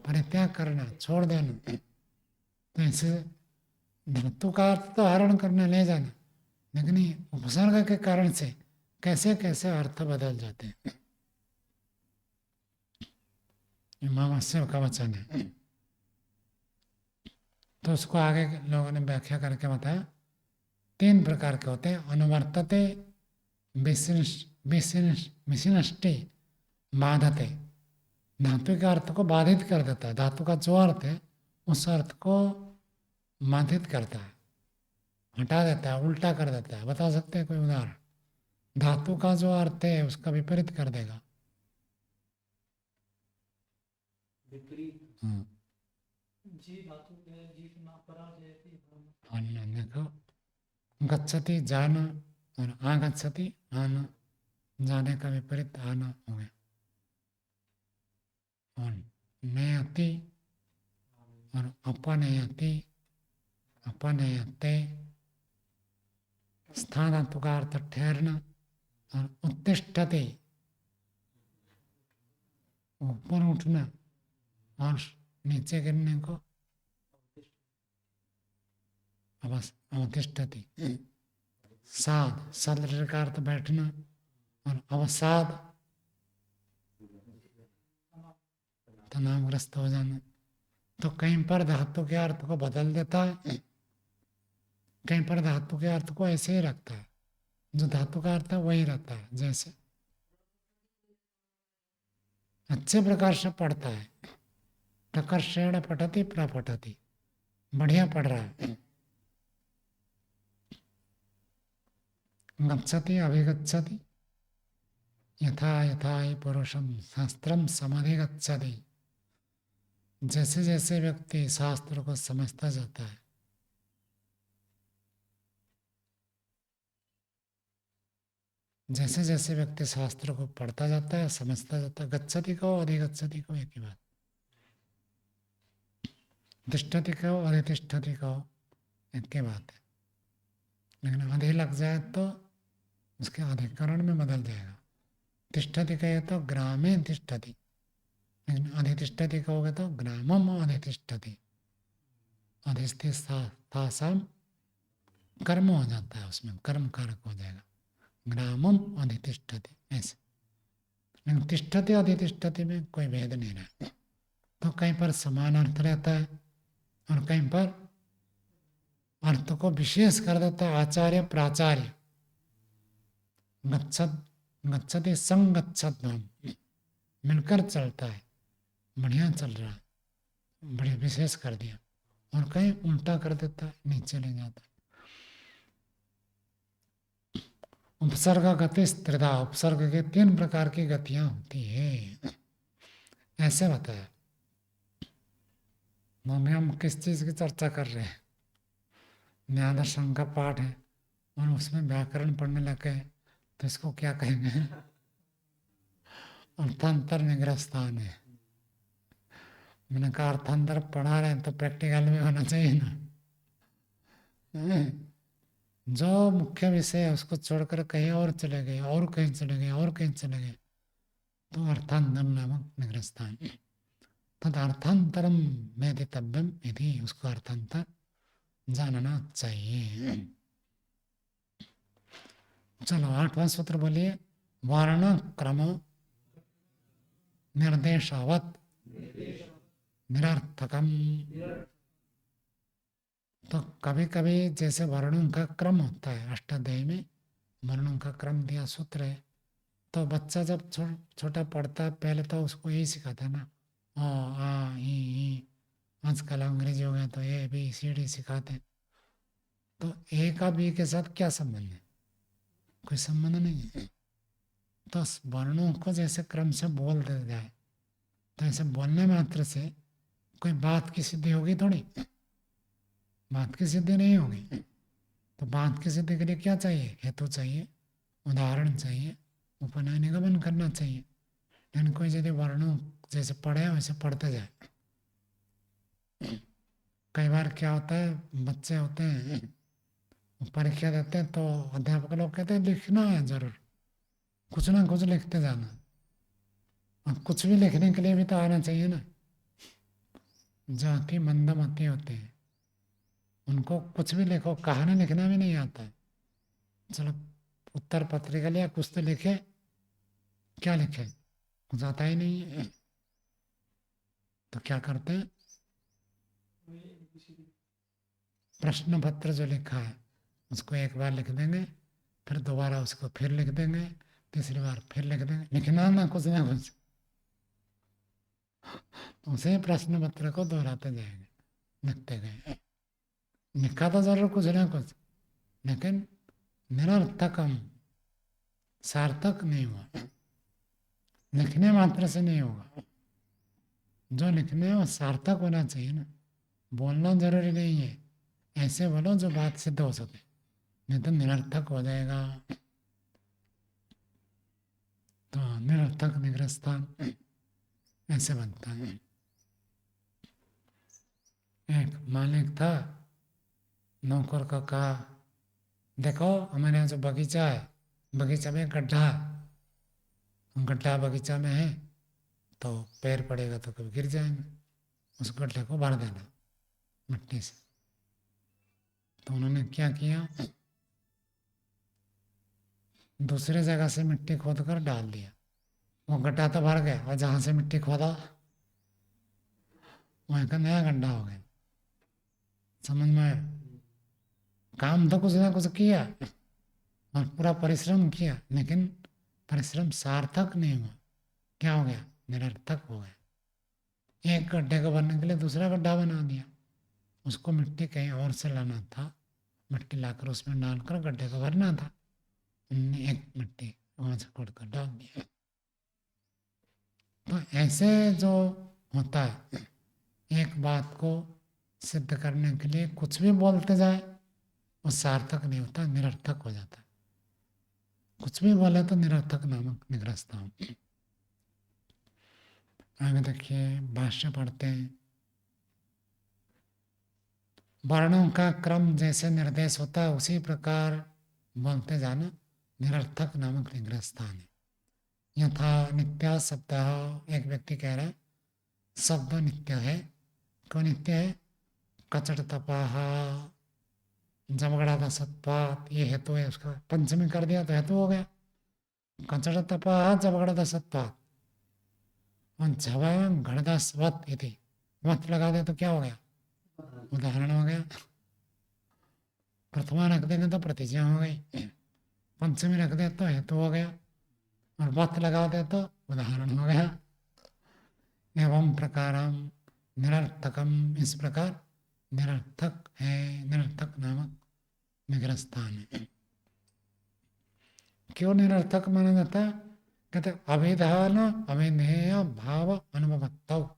परित्याग करना, छोड़ देना। तो ऐसे धातु का अर्थ तो हरण करना, ले जाना, लेकिन ये उपसर्ग के कारण से कैसे कैसे अर्थ बदल जाते हैं। मावस्य का वचन है। तो उसको आगे लोगों ने व्याख्या करके बताया, 3 प्रकार के होते हैं। अनुवर्तते, विशिष्टि, बाधते। धातु के अर्थ को बाधित कर देता है। धातु का जो अर्थ है उस अर्थ को बाधित करता है, हटा देता है, उल्टा कर देता है। बता सकते हैं कोई उदाहरण? धातु का जो अर्थ है उसका विपरीत कर देगा। जी धातु है, जीतना, पराजयति, अन्य देखो, गच्छति जाना और आगच्छति आना, जाने का विपरीत आना हो गया। और नयति और अपनयति, अपनयते। स्थान धातु का अर्थ ठहरना, और उत्तिष्ठति ऊपर उठना और नीचे गिरने को अवतिष्ठति। साध, सद का अर्थ बैठना, और अवसाद तनावग्रस्त हो जाना। तो कहीं पर धातु के अर्थ को बदल देता है, कहीं पर धातु के अर्थ को ऐसे ही रखता है। जो धातु का अर्थ है वही रहता है। जैसे अच्छे प्रकार से पढ़ता है, प्रकर्षेण पठति प्रपठति, बढ़िया पढ़ रहा है। गच्छति, अभिगच्छति, यथा यथा हि पुरुषं शास्त्रं समधिगच्छति। जैसे जैसे व्यक्ति शास्त्र को समझता जाता है, जैसे जैसे व्यक्ति शास्त्र को पढ़ता जाता है, समझता जाता है। गच्छति को अधिगच्छति को एक ही बात, तिष्ठति को अधितिष्ठति को एक ही बात है। लेकिन अधि लग जाए तो उसके अधिकरण में बदल जाएगा। तिष्ठति कहे तो ग्रामे तिष्ठति, लेकिन अधितिष्ठति कहोगे तो ग्रामम अधितिष्ठति। अधिष्ठितासाम कर्म हो जाता है, उसमें कर्म कारक हो जाएगा। ग्रामम अधितिष्ठति ऐसे। लेकिन तिष्ठति अधितिष्ठति में कोई भेद नहीं रहता। तो कहीं पर समान अर्थ रहता है और कहीं पर अर्थ को विशेष कर देता है आचार्य प्राचार्य। गच्छत, गच्छति संगच्छत, मिलकर चलता है, बढ़िया चल रहा है। बड़े विशेष कर दिया, और कहीं उल्टा कर देता है, नीचे ले जाता है। उपसर्ग गति त्रिधा, उपसर्ग के 3 प्रकार की गतियां होती है, ऐसे बताया। मम्मी हम किस चीज की चर्चा कर रहे हैं? न्याय दर्शन का पाठ है और उसमें व्याकरण पढ़ने लगे तो इसको क्या कहेंगे? अर्थांतर निग्रह स्थान है। मैंने कहा अर्थांतर पढ़ा रहे हैं तो प्रैक्टिकल में होना चाहिए ना। जो मुख्य विषय है उसको छोड़कर कहीं और चले गए, और कहीं चले गए, और कहीं चले गए, तो अर्थांतर नामक निग्रह स्थान। तद अर्थांतरम वेदितव्यम, यदि उसको अर्थांतर जानना चाहिए। चलो 8वां सूत्र बोलिए। वर्ण क्रम निर्देशावत निरर्थकम। तो कभी कभी जैसे वर्णों का क्रम होता है, अष्टाध्यायी में वर्णों का क्रम दिया सूत्र है, तो बच्चा जब छोटा पढ़ता है पहले तो उसको यही सिखाता है ना, ओ आ ई। आजकल अंग्रेजी हो गया तो ए बी सी डी सिखाते हैं। तो ए का बी के साथ क्या संबंध है? कोई संबंध नहीं है। तो वर्णों को जैसे क्रम से बोल दे जाए तो ऐसे बोलने मात्र से कोई बात की सिद्धि होगी थोड़ी? बात की सिद्धि नहीं होगी। तो बात की सिद्धि के लिए क्या चाहिए? हेतु चाहिए, उदाहरण चाहिए, उपनय निगमन करना चाहिए। लेकिन कोई यदि वर्णों जैसे पढ़े वैसे पढ़ते जाए, कई बार क्या होता है, बच्चे होते हैं परीक्षा देते हैं तो अध्यापक लोग कहते हैं लिखना है जरूर, कुछ ना कुछ लिखते जाना। और कुछ भी लिखने के लिए भी तो आना चाहिए ना। जो अति मंदमती होते हैं उनको कुछ भी लिखो, कहानी लिखना भी नहीं आता है। चलो उत्तर पत्रिका लिया, कुछ तो लिखे, क्या लिखे? कुछ आता ही नहीं है। तो क्या करते हैं, प्रश्न पत्र जो लिखा है उसको एक बार लिख देंगे, फिर दोबारा उसको फिर लिख देंगे, तीसरी बार फिर लिख देंगे। लिखना ना कुछ, उसे प्रश्न पत्र को दोहराते जाएंगे, लिखते गए। लिखा तो जरूर कुछ ना कुछ, लेकिन निरर्थकम, सार्थक नहीं हुआ। लिखने मात्र से नहीं होगा, जो लिखने है वो सार्थक होना चाहिए ना। बोलना जरूरी नहीं है, ऐसे बोलो जो बात सिद्ध हो सके, नहीं तो निरर्थक हो जाएगा। तो निरर्थक निग्रह स्थान ऐसे बनता है। एक मालिक था, नौकर को कहा देखो हमारे यहाँ जो बगीचा है, बगीचा में गड्ढा, गड्ढा बगीचा में है तो पैर पड़ेगा तो कभी गिर जाएंगे, उस गड्ढे को भर देना मिट्टी से। तो उन्होंने क्या किया, दूसरे जगह से मिट्टी खोद कर डाल दिया। वो गड्ढा तो भर गया और जहाँ से मिट्टी खोदा वहीं का नया गड्ढा हो गया। समझ में आया? काम तो कुछ ना कुछ किया और पूरा परिश्रम किया, लेकिन परिश्रम सार्थक नहीं हुआ। क्या हो गया? निरर्थक हो गया। एक गड्ढे को भरने के लिए दूसरा गड्ढा बना दिया। उसको मिट्टी कहीं और से लाना था, मिट्टी लाकर उसमें डालकर गड्ढे को भरना था, उन्होंने एक मिट्टी वहां से खोद कर डाल दिया। तो ऐसे जो होता है, एक बात को सिद्ध करने के लिए कुछ भी बोलते जाए वो सार्थक नहीं होता, निरर्थक हो जाता है। कुछ भी बोले तो निरर्थक नामक निग्रह स्थान। आगे देखिए, भाष्य पढ़ते हैं। वर्णों का क्रम जैसे निर्देश होता है उसी प्रकार बोलते जाना निरर्थक नामक निग्रह स्थान है। यथा नित्य शब्द, एक व्यक्ति कह रहा है शब्द नित्य है। क्यों नित्य है? कचट तपाह जमगड़ा सत्पात, ये हेतु है उसका, पंचमी कर दिया तो हेतु हो गया। कचट तपाह जमगड़ा सत्पात, और झव गणदस्वत इति वत लगा दे तो क्या हो गया? उदाहरण हो गया। प्रथमा रख देंगे तो प्रतिज्ञा हो गई, पंचमी रख दे तो हेतु हो गया, और वत लगा दे तो उदाहरण हो गया। एवं प्रकारम निरर्थकम, इस प्रकार निरर्थक है, निरर्थक नामक निग्रह स्थान है। क्यों निरर्थक माना जाता है? कहते अभिधान अभिधेय भाव अनुभवत्व।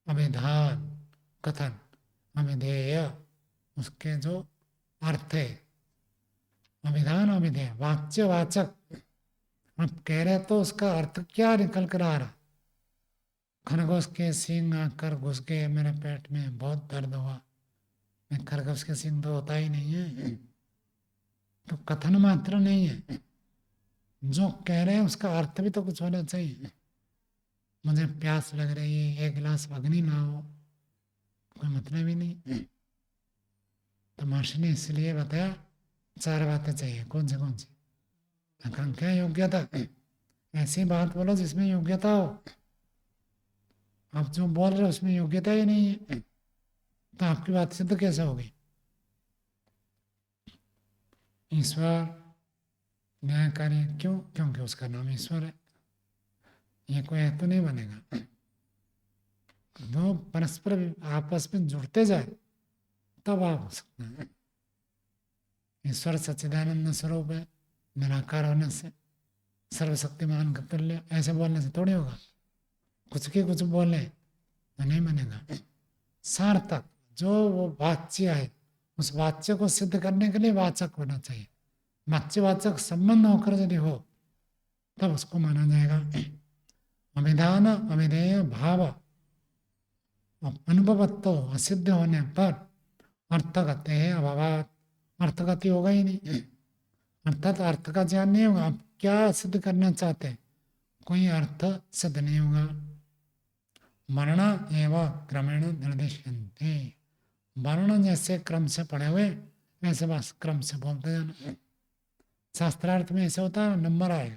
अभिधान कथन, अभिधेय उसके जो अर्थ है, अभिधान अभिधेय वाच्य वाचक। आप कह रहे तो उसका अर्थ क्या निकल कर आ रहा? खरगोश के सींग आकर घुस गए मेरे पेट में, बहुत दर्द हुआ। मैं खरगोश के सींग तो होता ही नहीं है, तो कथन मात्र नहीं है। जो कह रहे हैं उसका अर्थ भी तो कुछ होना चाहिए। मुझे प्यास लग रही है, एक गिलास अग्नि लाओ, कोई मतलब ही नहीं। तो महर्षि ने इसलिए बताया 4 बातें चाहिए। कौन सी? आकांक्षा, योग्यता। ऐसी बात बोलो जिसमें योग्यता हो। आप जो बोल रहे हो उसमें योग्यता ही नहीं है, तो आपकी बात सिद्ध कैसे होगी? ईश्वर न्यायकारी, क्यों? क्योंकि उसका नाम ईश्वर है। ये कोई हेतु नहीं बनेगा। दो परस्पर आपस में जुड़ते जाए तब आप हो सकते हैं। ईश्वर सच्चिदानंद स्वरूप है, निराकार होने से, सर्वशक्तिमान का तुल्य, ऐसे बोलने से थोड़ी होगा। कुछ के कुछ बोले तो नहीं बनेगा। सार्थक जो वो वाच्य है, उस वाच्य को सिद्ध करने के लिए वाचक होना चाहिए। वाच्यवाचक संबंध होकर यदि हो तब उसको माना जाएगा। अभिधान अभिधेय भाव अनुभवत्व असिद्ध होने पर अर्थगति है अभावात, अर्थगति होगा ही नहीं। अर्थात अर्थ का ज्ञान नहीं होगा। आप क्या सिद्ध करना चाहते हैं, कोई अर्थ सिद्ध नहीं होगा। वर्ण एवं क्रमेण निर्देशयन्ते, वर्ण जैसे क्रम से पढ़े हुए वैसे बस क्रम से बोलते जाना। शास्त्रार्थ में ऐसे होता है, नंबर आएगा,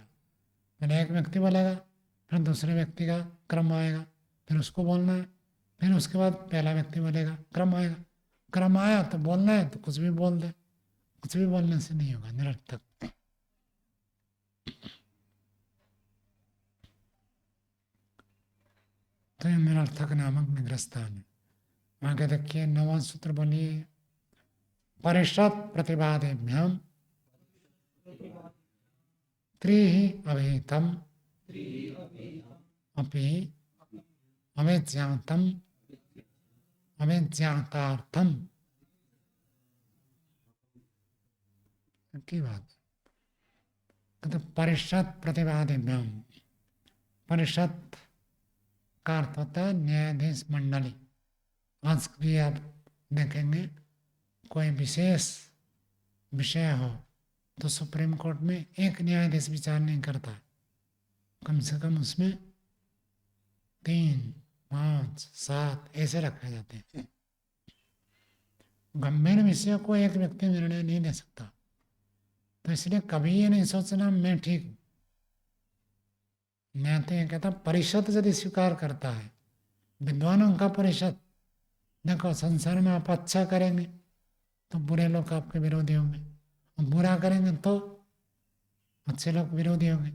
पहले एक व्यक्ति बोलेगा, फिर दूसरे व्यक्ति का क्रम आएगा, फिर उसको बोलना है, फिर उसके बाद पहला व्यक्ति बोलेगा, क्रम आएगा। क्रम आया तो बोलना है, तो कुछ भी बोल दे। कुछ भी बोलने से नहीं होगा, निरर्थक। तो ये निरर्थक नामक निग्रह स्थान है। आगे देखिए 9वां सूत्र बोलिए। परिषद प्रतिवादेभ्याम त्रिहि अभेतम अपि अवेज्ञातम अवेज्ञातार्थम की बात। तो परिषद प्रतिवादेभ्याम, परिषद का अर्थ होता है न्यायाधीश मंडली। आज भी आप देखेंगे कोई विशेष विषय हो तो सुप्रीम कोर्ट में एक न्यायाधीश विचार नहीं करता, कम से कम उसमें 3, 5, 7 ऐसे रखे जाते हैं। गंभीर विषय को एक व्यक्ति निर्णय नहीं दे सकता। तो इसलिए कभी ये नहीं सोचना मैं ठीक हूँ। न्याय ये कहता परिषद यदि स्वीकार करता है, विद्वानों का परिषद। देखो संसार में आप अच्छा करेंगे तो बुरे लोग आपके विरोधी होंगे, और बुरा करेंगे तो अच्छे लोग विरोधी होंगे।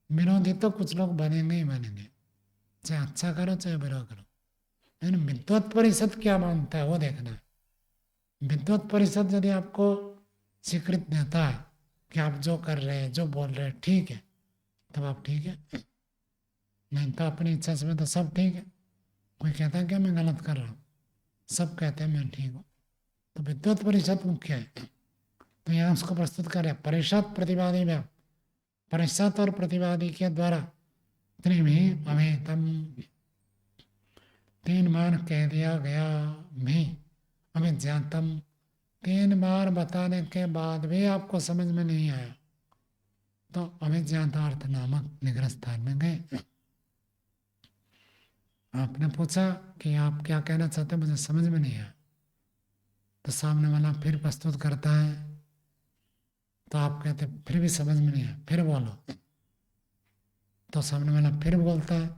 विरोधी तो कुछ लोग बनेंगे ही बनेंगे, चाहे अच्छा करो चाहे बुरा करो। लेकिन विद्वत परिषद क्या मानता है वो देखना है। विद्वत परिषद यदि आपको स्वीकृत देता है कि आप जो कर रहे हैं, जो बोल रहे हैं ठीक है, तब आप ठीक है। नहीं तो अपनी इच्छा से तो सब ठीक है। कोई कहता है क्या मैं गलत कर रहा हूँ, सब कहते हैं मैं ठीक हूँ। तो विद्वत परिषद मुख्य है। तो यहाँ उसको प्रस्तुत कर रहे हैं परिषद प्रतिवादी में, परिषद और प्रतिवादी के द्वारा त्रिभी अभेतम, 3 बार कह दिया गया भी अभिज्ञातम, 3 बार बताने के बाद भी आपको समझ में नहीं आया तो अभिज्ञातार्थ नामक निग्रह स्थान में गए। आपने पूछा कि आप क्या कहना चाहते हैं, मुझे समझ में नहीं आया। तो सामने वाला फिर प्रस्तुत करता है, तो आप कहते फिर भी समझ में नहीं आया, फिर बोलो। तो सामने वाला फिर बोलता है,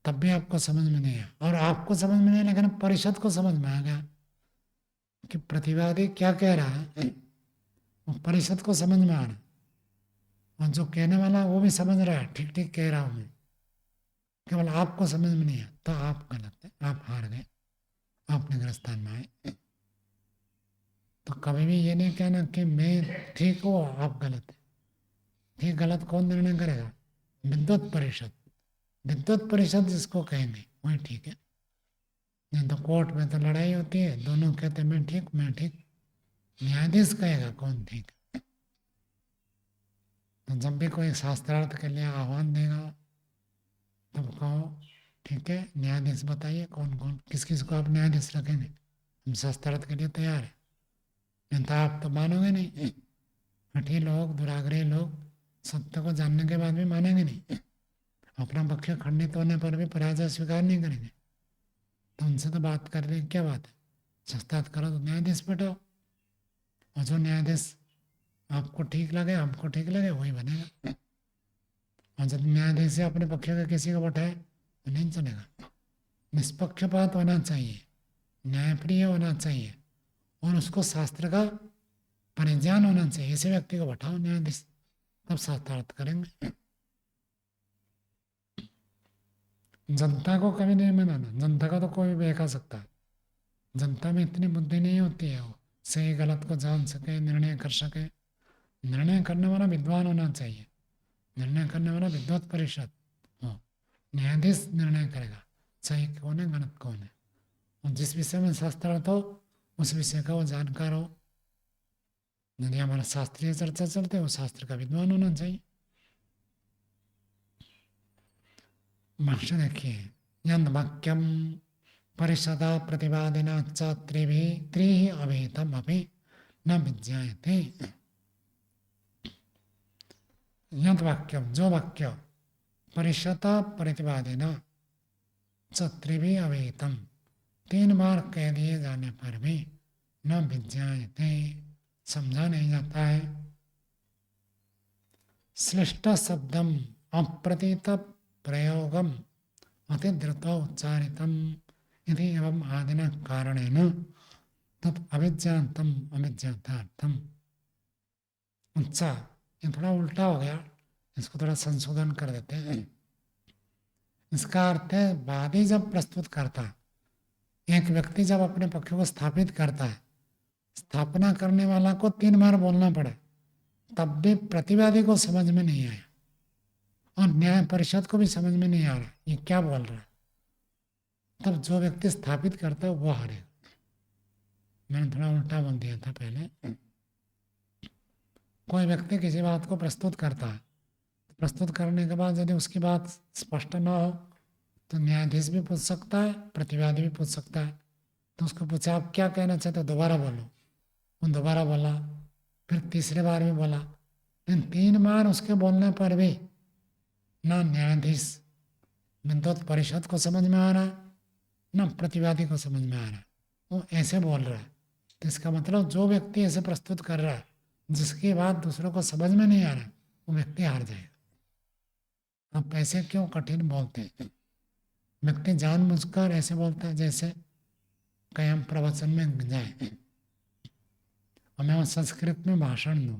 तब भी आपको समझ में नहीं आया। और आपको समझ में नहीं आया, लेकिन परिषद को समझ में आ गया कि प्रतिवादी क्या कह रहा है, वो परिषद को समझ में आ रहा है। और जो कहने वाला वो भी समझ रहा है, ठीक ठीक कह रहा हूँ मैं। केवल आपको समझ में नहीं है तो आप गलत है, आप हार गए, आप निग्रह स्थान में आए। तो कभी भी ये नहीं कहना कि मैं ठीक हूँ आप गलत है। ठीक गलत कौन निर्णय करेगा? विद्वत परिषद। विद्वत परिषद जिसको कहेंगे वही ठीक है। नहीं तो कोर्ट में तो लड़ाई होती है, दोनों कहते मैं ठीक मैं ठीक, न्यायाधीश कहेगा कौन ठीक है। तो जब भी कोई शास्त्रार्थ के लिए आह्वान देगा तब कहो ठीक है न्यायाधीश बताइए कौन कौन किस किस को आप न्यायाधीश रखेंगे, हम शास्त्रार्थ के लिए तैयार है। नहीं तो आप तो मानोगे नहीं, हठी लोग दुराग्रही लोग सत्य को जानने के बाद भी मानेंगे नहीं, अपना पक्ष खंडित होने पर भी पराजय स्वीकार नहीं करेंगे। तो उनसे तो बात कर रहे क्या बात है, शास्त्रार्थ करो तो न्यायाधीश बैठाओ, और जो न्यायाधीश आपको ठीक लगे हमको ठीक लगे वही बनेगा। और जब न्यायाधीश से अपने पक्ष का किसी को बैठाए तो नहीं चलेगा। निष्पक्षपात होना चाहिए, न्यायप्रिय होना चाहिए, और उसको शास्त्र का परिज्ञान होना चाहिए। ऐसे व्यक्ति को बैठाओ न्यायाधीश, तब शास्त्रार्थ करेंगे। जनता को कभी नहीं मनाना, जनता का तो कोई भी बहका सकता है। जनता में इतनी बुद्धि नहीं होती है वो सही गलत को जान सके, निर्णय कर सके। निर्णय करने वाला विद्वान होना चाहिए, निर्णय करने वाला विद्वत परिषद हो, न्यायाधीश निर्णय करेगा सही कौन है गलत कौन है। और जिस विषय में शास्त्रार्थ हो उस विषय का वो जानकार हो। यदि हमारा शास्त्रीय चर्चा चलते वो शास्त्र का विद्वान होना चाहिए। भाष्य देखिए, यद वाक्यम परिषदा प्रतिवादिना च त्रिः अभेदम अपि न विज्ञायते। यद वाक्यम जो वाक्य परिषदा प्रतिवादिना च त्रिभिः अभेदम तीन बार कह दिए जाने पर भी न विज्ञायते समझा नहीं जाता है। श्लिष्ट शब्दम अप्रतीत प्रयोगम अतिद्रुत उच्चारितम यदि एवं आदिना कारणेन तत् अविज्ञातम अविज्ञातार्थम। अच्छा, ये थोड़ा उल्टा हो गया, इसको थोड़ा संशोधन कर देते हैं। इसका अर्थ है वादी जब प्रस्तुत करता, एक व्यक्ति जब अपने पक्ष को स्थापित करता है, स्थापना करने वाला को 3 बार बोलना पड़ा तब भी प्रतिवादी को समझ में नहीं आया और न्याय परिषद को भी समझ में नहीं आ रहा ये क्या बोल रहा है, तब जो व्यक्ति स्थापित करता है वो हारेगा। मैंने थोड़ा उल्टा बोल दिया था पहले। कोई व्यक्ति किसी बात को प्रस्तुत करता है, प्रस्तुत करने के बाद यदि उसकी बात स्पष्ट न हो तो न्यायाधीश भी पूछ सकता है, प्रतिवादी भी पूछ सकता है। तो उसको पूछा आप क्या कहना चाहते हो, दोबारा बोलो। वो दोबारा बोला, फिर तीसरे बार भी बोला, लेकिन 3 बार उसके बोलने पर भी ना न्यायाधीश विद्वत परिषद को समझ में आ रहा ना प्रतिवादी को समझ में आ रहा, वो ऐसे बोल रहा है। तो इसका मतलब जो व्यक्ति ऐसे प्रस्तुत कर रहा है जिसकी बात दूसरों को समझ में नहीं आ रहा वो व्यक्ति हार जाएगा। आप ऐसे क्यों कठिन बोलते हैं? व्यक्ति जानबूझकर ऐसे बोलता है जैसे कहीं हम प्रवचन में जाए और मैं संस्कृत में भाषण दूं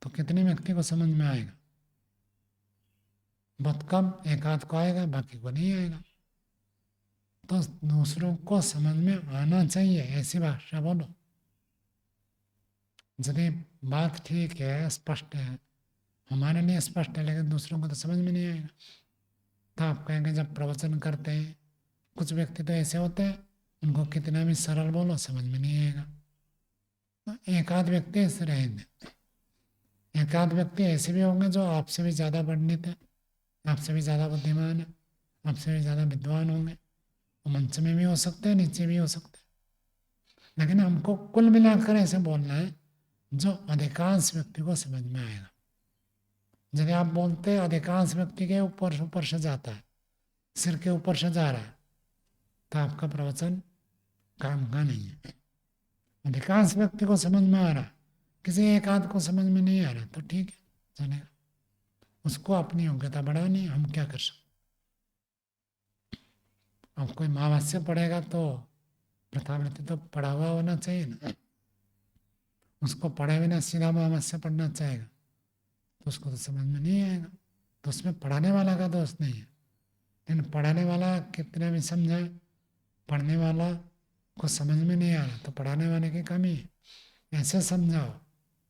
तो कितने व्यक्ति को समझ में आएगा? बहुत कम, एक आध को आएगा, बाकी को नहीं आएगा। तो दूसरों को समझ में आना चाहिए ऐसी भाषा बोलो। यदि बात ठीक है, स्पष्ट है, हमारे लिए स्पष्ट है, लेकिन दूसरों को तो समझ में नहीं आएगा। तो आप कहेंगे जब प्रवचन करते हैं कुछ व्यक्ति तो ऐसे होते हैं उनको कितना भी सरल बोलो समझ में नहीं आएगा। तो एक आध व्यक्ति ऐसे रहेंगे, एक आध व्यक्ति ऐसे भी होंगे जो आपसे भी ज़्यादा पंडित है, आपसे भी ज़्यादा बुद्धिमान है, आपसे भी ज़्यादा विद्वान होंगे। वो मंच में भी हो सकते हैं, नीचे भी हो सकते हैं। लेकिन हमको कुल मिलाकर ऐसे बोलना है जो अधिकांश व्यक्ति को समझ में आएगा। यदि आप बोलते हैं अधिकांश व्यक्ति के ऊपर ऊपर से जाता है, सिर के ऊपर से जा रहा है, तो आपका प्रवचन काम का नहीं है। अधिकांश व्यक्ति को समझ में आ रहा, किसी एक आध को समझ में नहीं आ रहा तो ठीक है, चलेगा। उसको अपनी योग्यता बढ़ानी, हम क्या कर सकते। अब कोई महावास्य पढ़ेगा तो प्रथावृत्ति तो पढ़ा हुआ होना चाहिए ना, उसको पढ़े बिना सीधा महावास्य पढ़ना चाहेगा तो उसको तो समझ में नहीं आएगा। तो उसमें पढ़ाने वाला का दोष नहीं है, लेकिन पढ़ाने वाला कितना भी समझाए, पढ़ने वाला को समझ में नहीं आ रहा तो पढ़ाने वाले की कमी है। ऐसे समझाओ,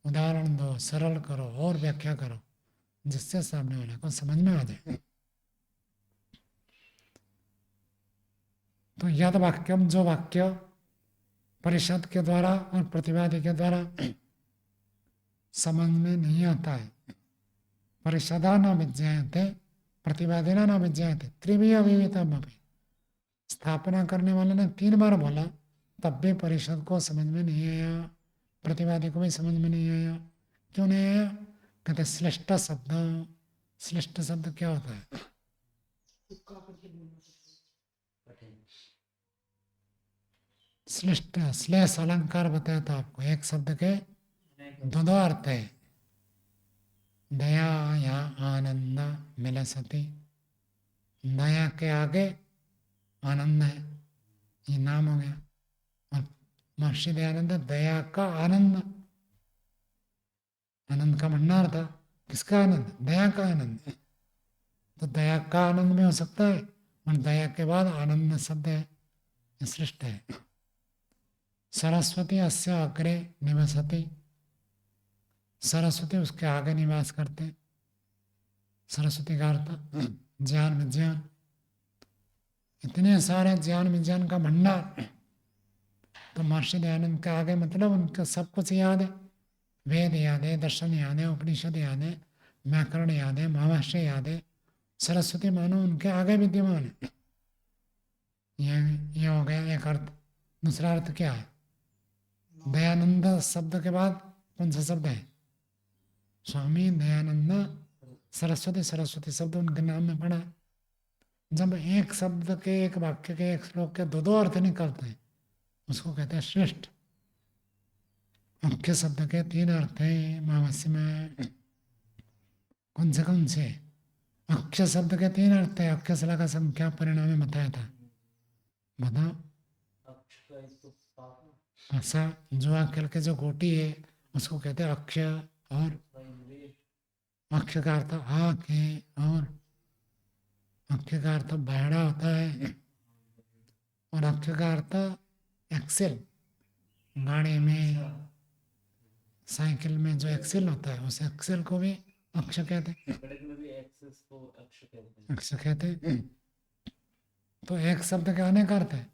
उदाहरण दो, सरल करो और व्याख्या करो जिससे सामने वाले को समझ में आ जाए। तो यद वाक्यम, जो वाक्य परिषद के द्वारा और प्रतिवादी के द्वारा समझ में नहीं आता है, परिषदा न विज्ञायते प्रतिवादिना न विज्ञायते त्रिवी अविवेतम अपि। स्थापना करने वाले ने 3 बार बोला तब भी परिषद को समझ में नहीं आया, प्रतिवादी को भी समझ में नहीं आया। क्यों नहीं आया? कहते श्लिष्ट शब्द। श्लिष्ट शब्द क्या होता है? श्लिष्ट श्लेष अलंकार बताया था आपको, एक शब्द के दो अर्थ है। दया या आनंद मिलसति, दया के आगे आनंद है, ये नाम हो गया। और महर्षि दयानंद दया का आनंद, आनंद का भंडार था। किसका आनंद? दया का आनंद। तो दया का आनंद में हो सकता है और दया के बाद आनंद शब्द है, श्रेष्ठ है। सरस्वती अस्य अग्रे निवसति, सरस्वती उसके आगे निवास करते। सरस्वती का अर्थ ज्ञान विज्ञान, इतने सारे ज्ञान विज्ञान का भंडार। तो महर्षि दयानंद के आगे मतलब उनको सब कुछ याद है, वेद याद है, दर्शन याद है, उपनिषद याद है, व्याकरण याद है, महाभाष्य याद है। सरस्वती मानो उनके आगे विद्यमान है। ये हो गया एक अर्थ। दूसरा अर्थ क्या है? दयानंद शब्द के बाद कौन सा शब्द है? स्वामी दयानंद सरस्वती। सरस्वती शब्द उनके नाम में पड़ा है। जब एक शब्द के, एक वाक्य के, एक श्लोक के दो अर्थ निकलते हैं उसको कहते हैं श्रेष्ठ। मुख्य शब्द के 3 अर्थ हैं महाभाष्य में। कौन से? अक्षय शब्द के 3 अर्थ है। अक्षयशला का संख्या परिणाम में बताया था, बताओ। ऐसा जुआ खेल के जो गोटी है उसको कहते हैं अक्षय। और अक्षय का अर्थ आँख है, और अक्षय का अर्थ बहरा होता है, और अक्षय का अर्थ एक्सेल। गाड़ी में, साइकिल में जो एक्सेल होता है उस एक्सेल को भी अक्षय कहते हैं। अक्षय कहते हैं। तो एक शब्द के अनेक अर्थ है।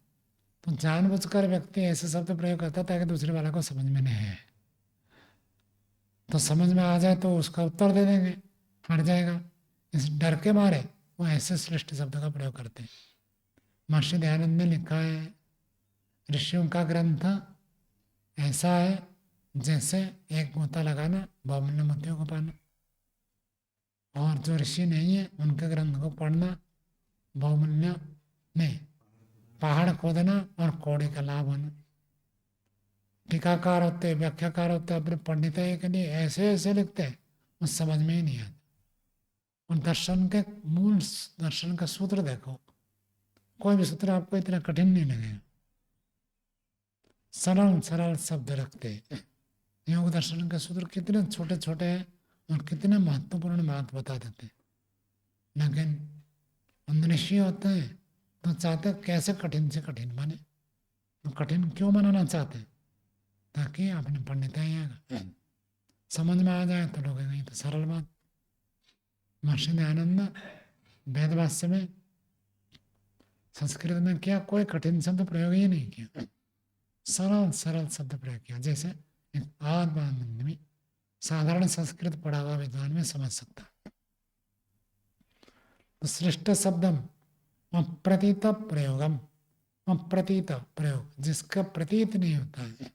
तो जानबूझकर व्यक्ति ऐसे शब्द प्रयोग करता है ताकि दूसरे वाला को समझ में नहीं आए। तो समझ में आ जाए तो उसका उत्तर दे देंगे, हट जाएगा। इस डर के मारे वो ऐसे श्रेष्ठ शब्द का प्रयोग करते हैं। महर्षि दयानंद ने लिखा है, ऋषियों का ग्रंथ ऐसा है जैसे एक गोता लगाना बहुमूल्य मोतियों को पाना। और जो ऋषि नहीं है उनके ग्रंथ को पढ़ना बहुमूल्य नहीं, पहाड़ खोदना और कौड़ी का लाभ होना। टीकाकार होते, व्याख्याकार होते, अपने पंडिताई के लिए ऐसे ऐसे लिखते हैं उस समझ में ही नहीं आता। और दर्शन के मूल, दर्शन का सूत्र देखो, कोई भी सूत्र आपको इतना कठिन नहीं लगेगा। सरल सरल शब्द रखते। योग दर्शन के सूत्र कितने छोटे छोटे हैं और कितने महत्वपूर्ण बात बता देते हैं। लेकिन अंधनिश्चय होते हैं तो चाहते कैसे कठिन से कठिन बने। तो कठिन क्यों बनाना चाहते हैं? ताकि अपने पंडिताई समझ में आ जाए तो लोग नहीं। तो सरल बात। महर्षि दयानंद वेदवास्य में, संस्कृत में क्या कोई कठिन शब्द प्रयोग ही नहीं किया, सरल सरल शब्द प्रयोग किया। जैसे एक आत्मानंद साधारण संस्कृत पढ़ा हुआ विद्वान में समझ सकता। तो श्रेष्ठ शब्दम अप्रतीत प्रयोगम, अप्रतीत प्रयोग जिसका प्रतीत नहीं होता है,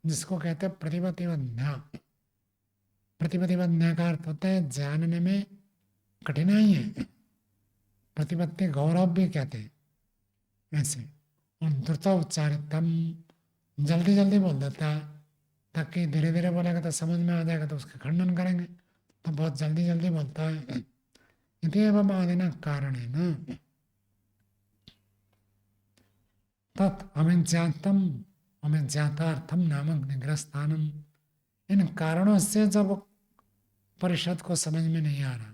जिसको कहते हैं प्रतिपतिवन्या। प्रतिपतिवन्या का अर्थ होता है जानने में कठिनाई है। प्रतिपत्ति गौरव भी कहते हैं ऐसे। और द्रुत उच्चारितम, जल्दी जल्दी बोल देता है ताकि धीरे धीरे बोलेगा तो समझ में आ जाएगा तो उसका खंडन करेंगे। तो बहुत जल्दी जल्दी बोलता है। इत्येवम् आदिना कारणेन तत् अविज्ञातम अविज्ञातार्थम नामक निग्रहस्थानम। इन कारणों से जब परिषद को समझ में नहीं आ रहा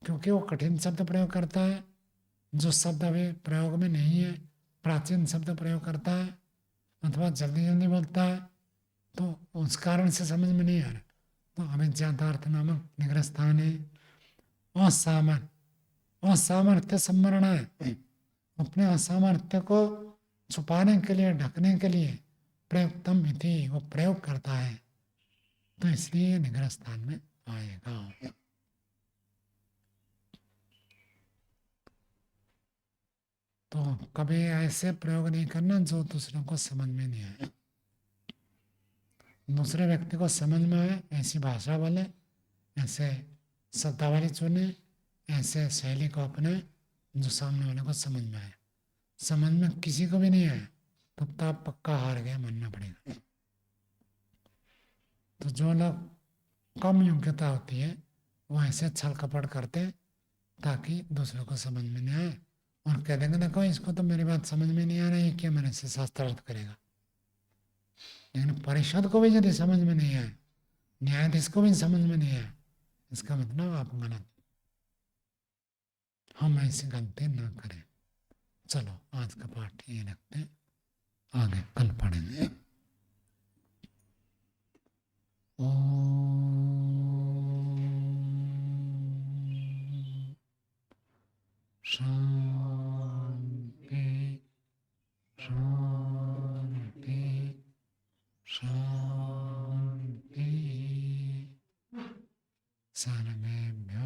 क्योंकि वो कठिन शब्द प्रयोग करता है, जो शब्द अभी प्रयोग में नहीं है, प्राचीन शब्द प्रयोग करता है, अथवा जल्दी जल्दी बोलता है, तो उस कारण से समझ में नहीं आ रहा। तो अविज्ञातार्थ नामक निग्रह स्थान है। असामर्थ्य सम्वरण है, अपने असामर्थ्य को छुपाने के लिए, ढकने के लिए प्रयुक्तम इति वो प्रयोग करता है, तो इसलिए निग्रह स्थान में आएगा। तो कभी ऐसे प्रयोग नहीं करना जो दूसरों को समझ में नहीं आए। दूसरे व्यक्ति को समझ में आए ऐसी भाषा बोले, ऐसे शब्दावली चुने, ऐसे शैली को अपने जो सामने वाले को समझ में आए। समझ में किसी को भी नहीं आया तब तो आप पक्का हार गया मानना पड़ेगा। तो जो लोग कम योग्यता होती है वो ऐसे छल कपट करते ताकि दूसरों को समझ में नहीं आए, और कह देंगे देखो इसको तो मेरी बात समझ में नहीं आ रही है, क्या मेरे से शास्त्रार्थ करेगा। लेकिन परिषद को भी यदि समझ में नहीं आए, न्यायाधीश को भी समझ में नहीं आए, इसका मतलब आप गलत। हम ऐसी गलती ना करें। चलो आज का पाठ ये रखते हैं, आगे कल पढ़ेंगे। शांति शांति शांति। सर्वेभ्यो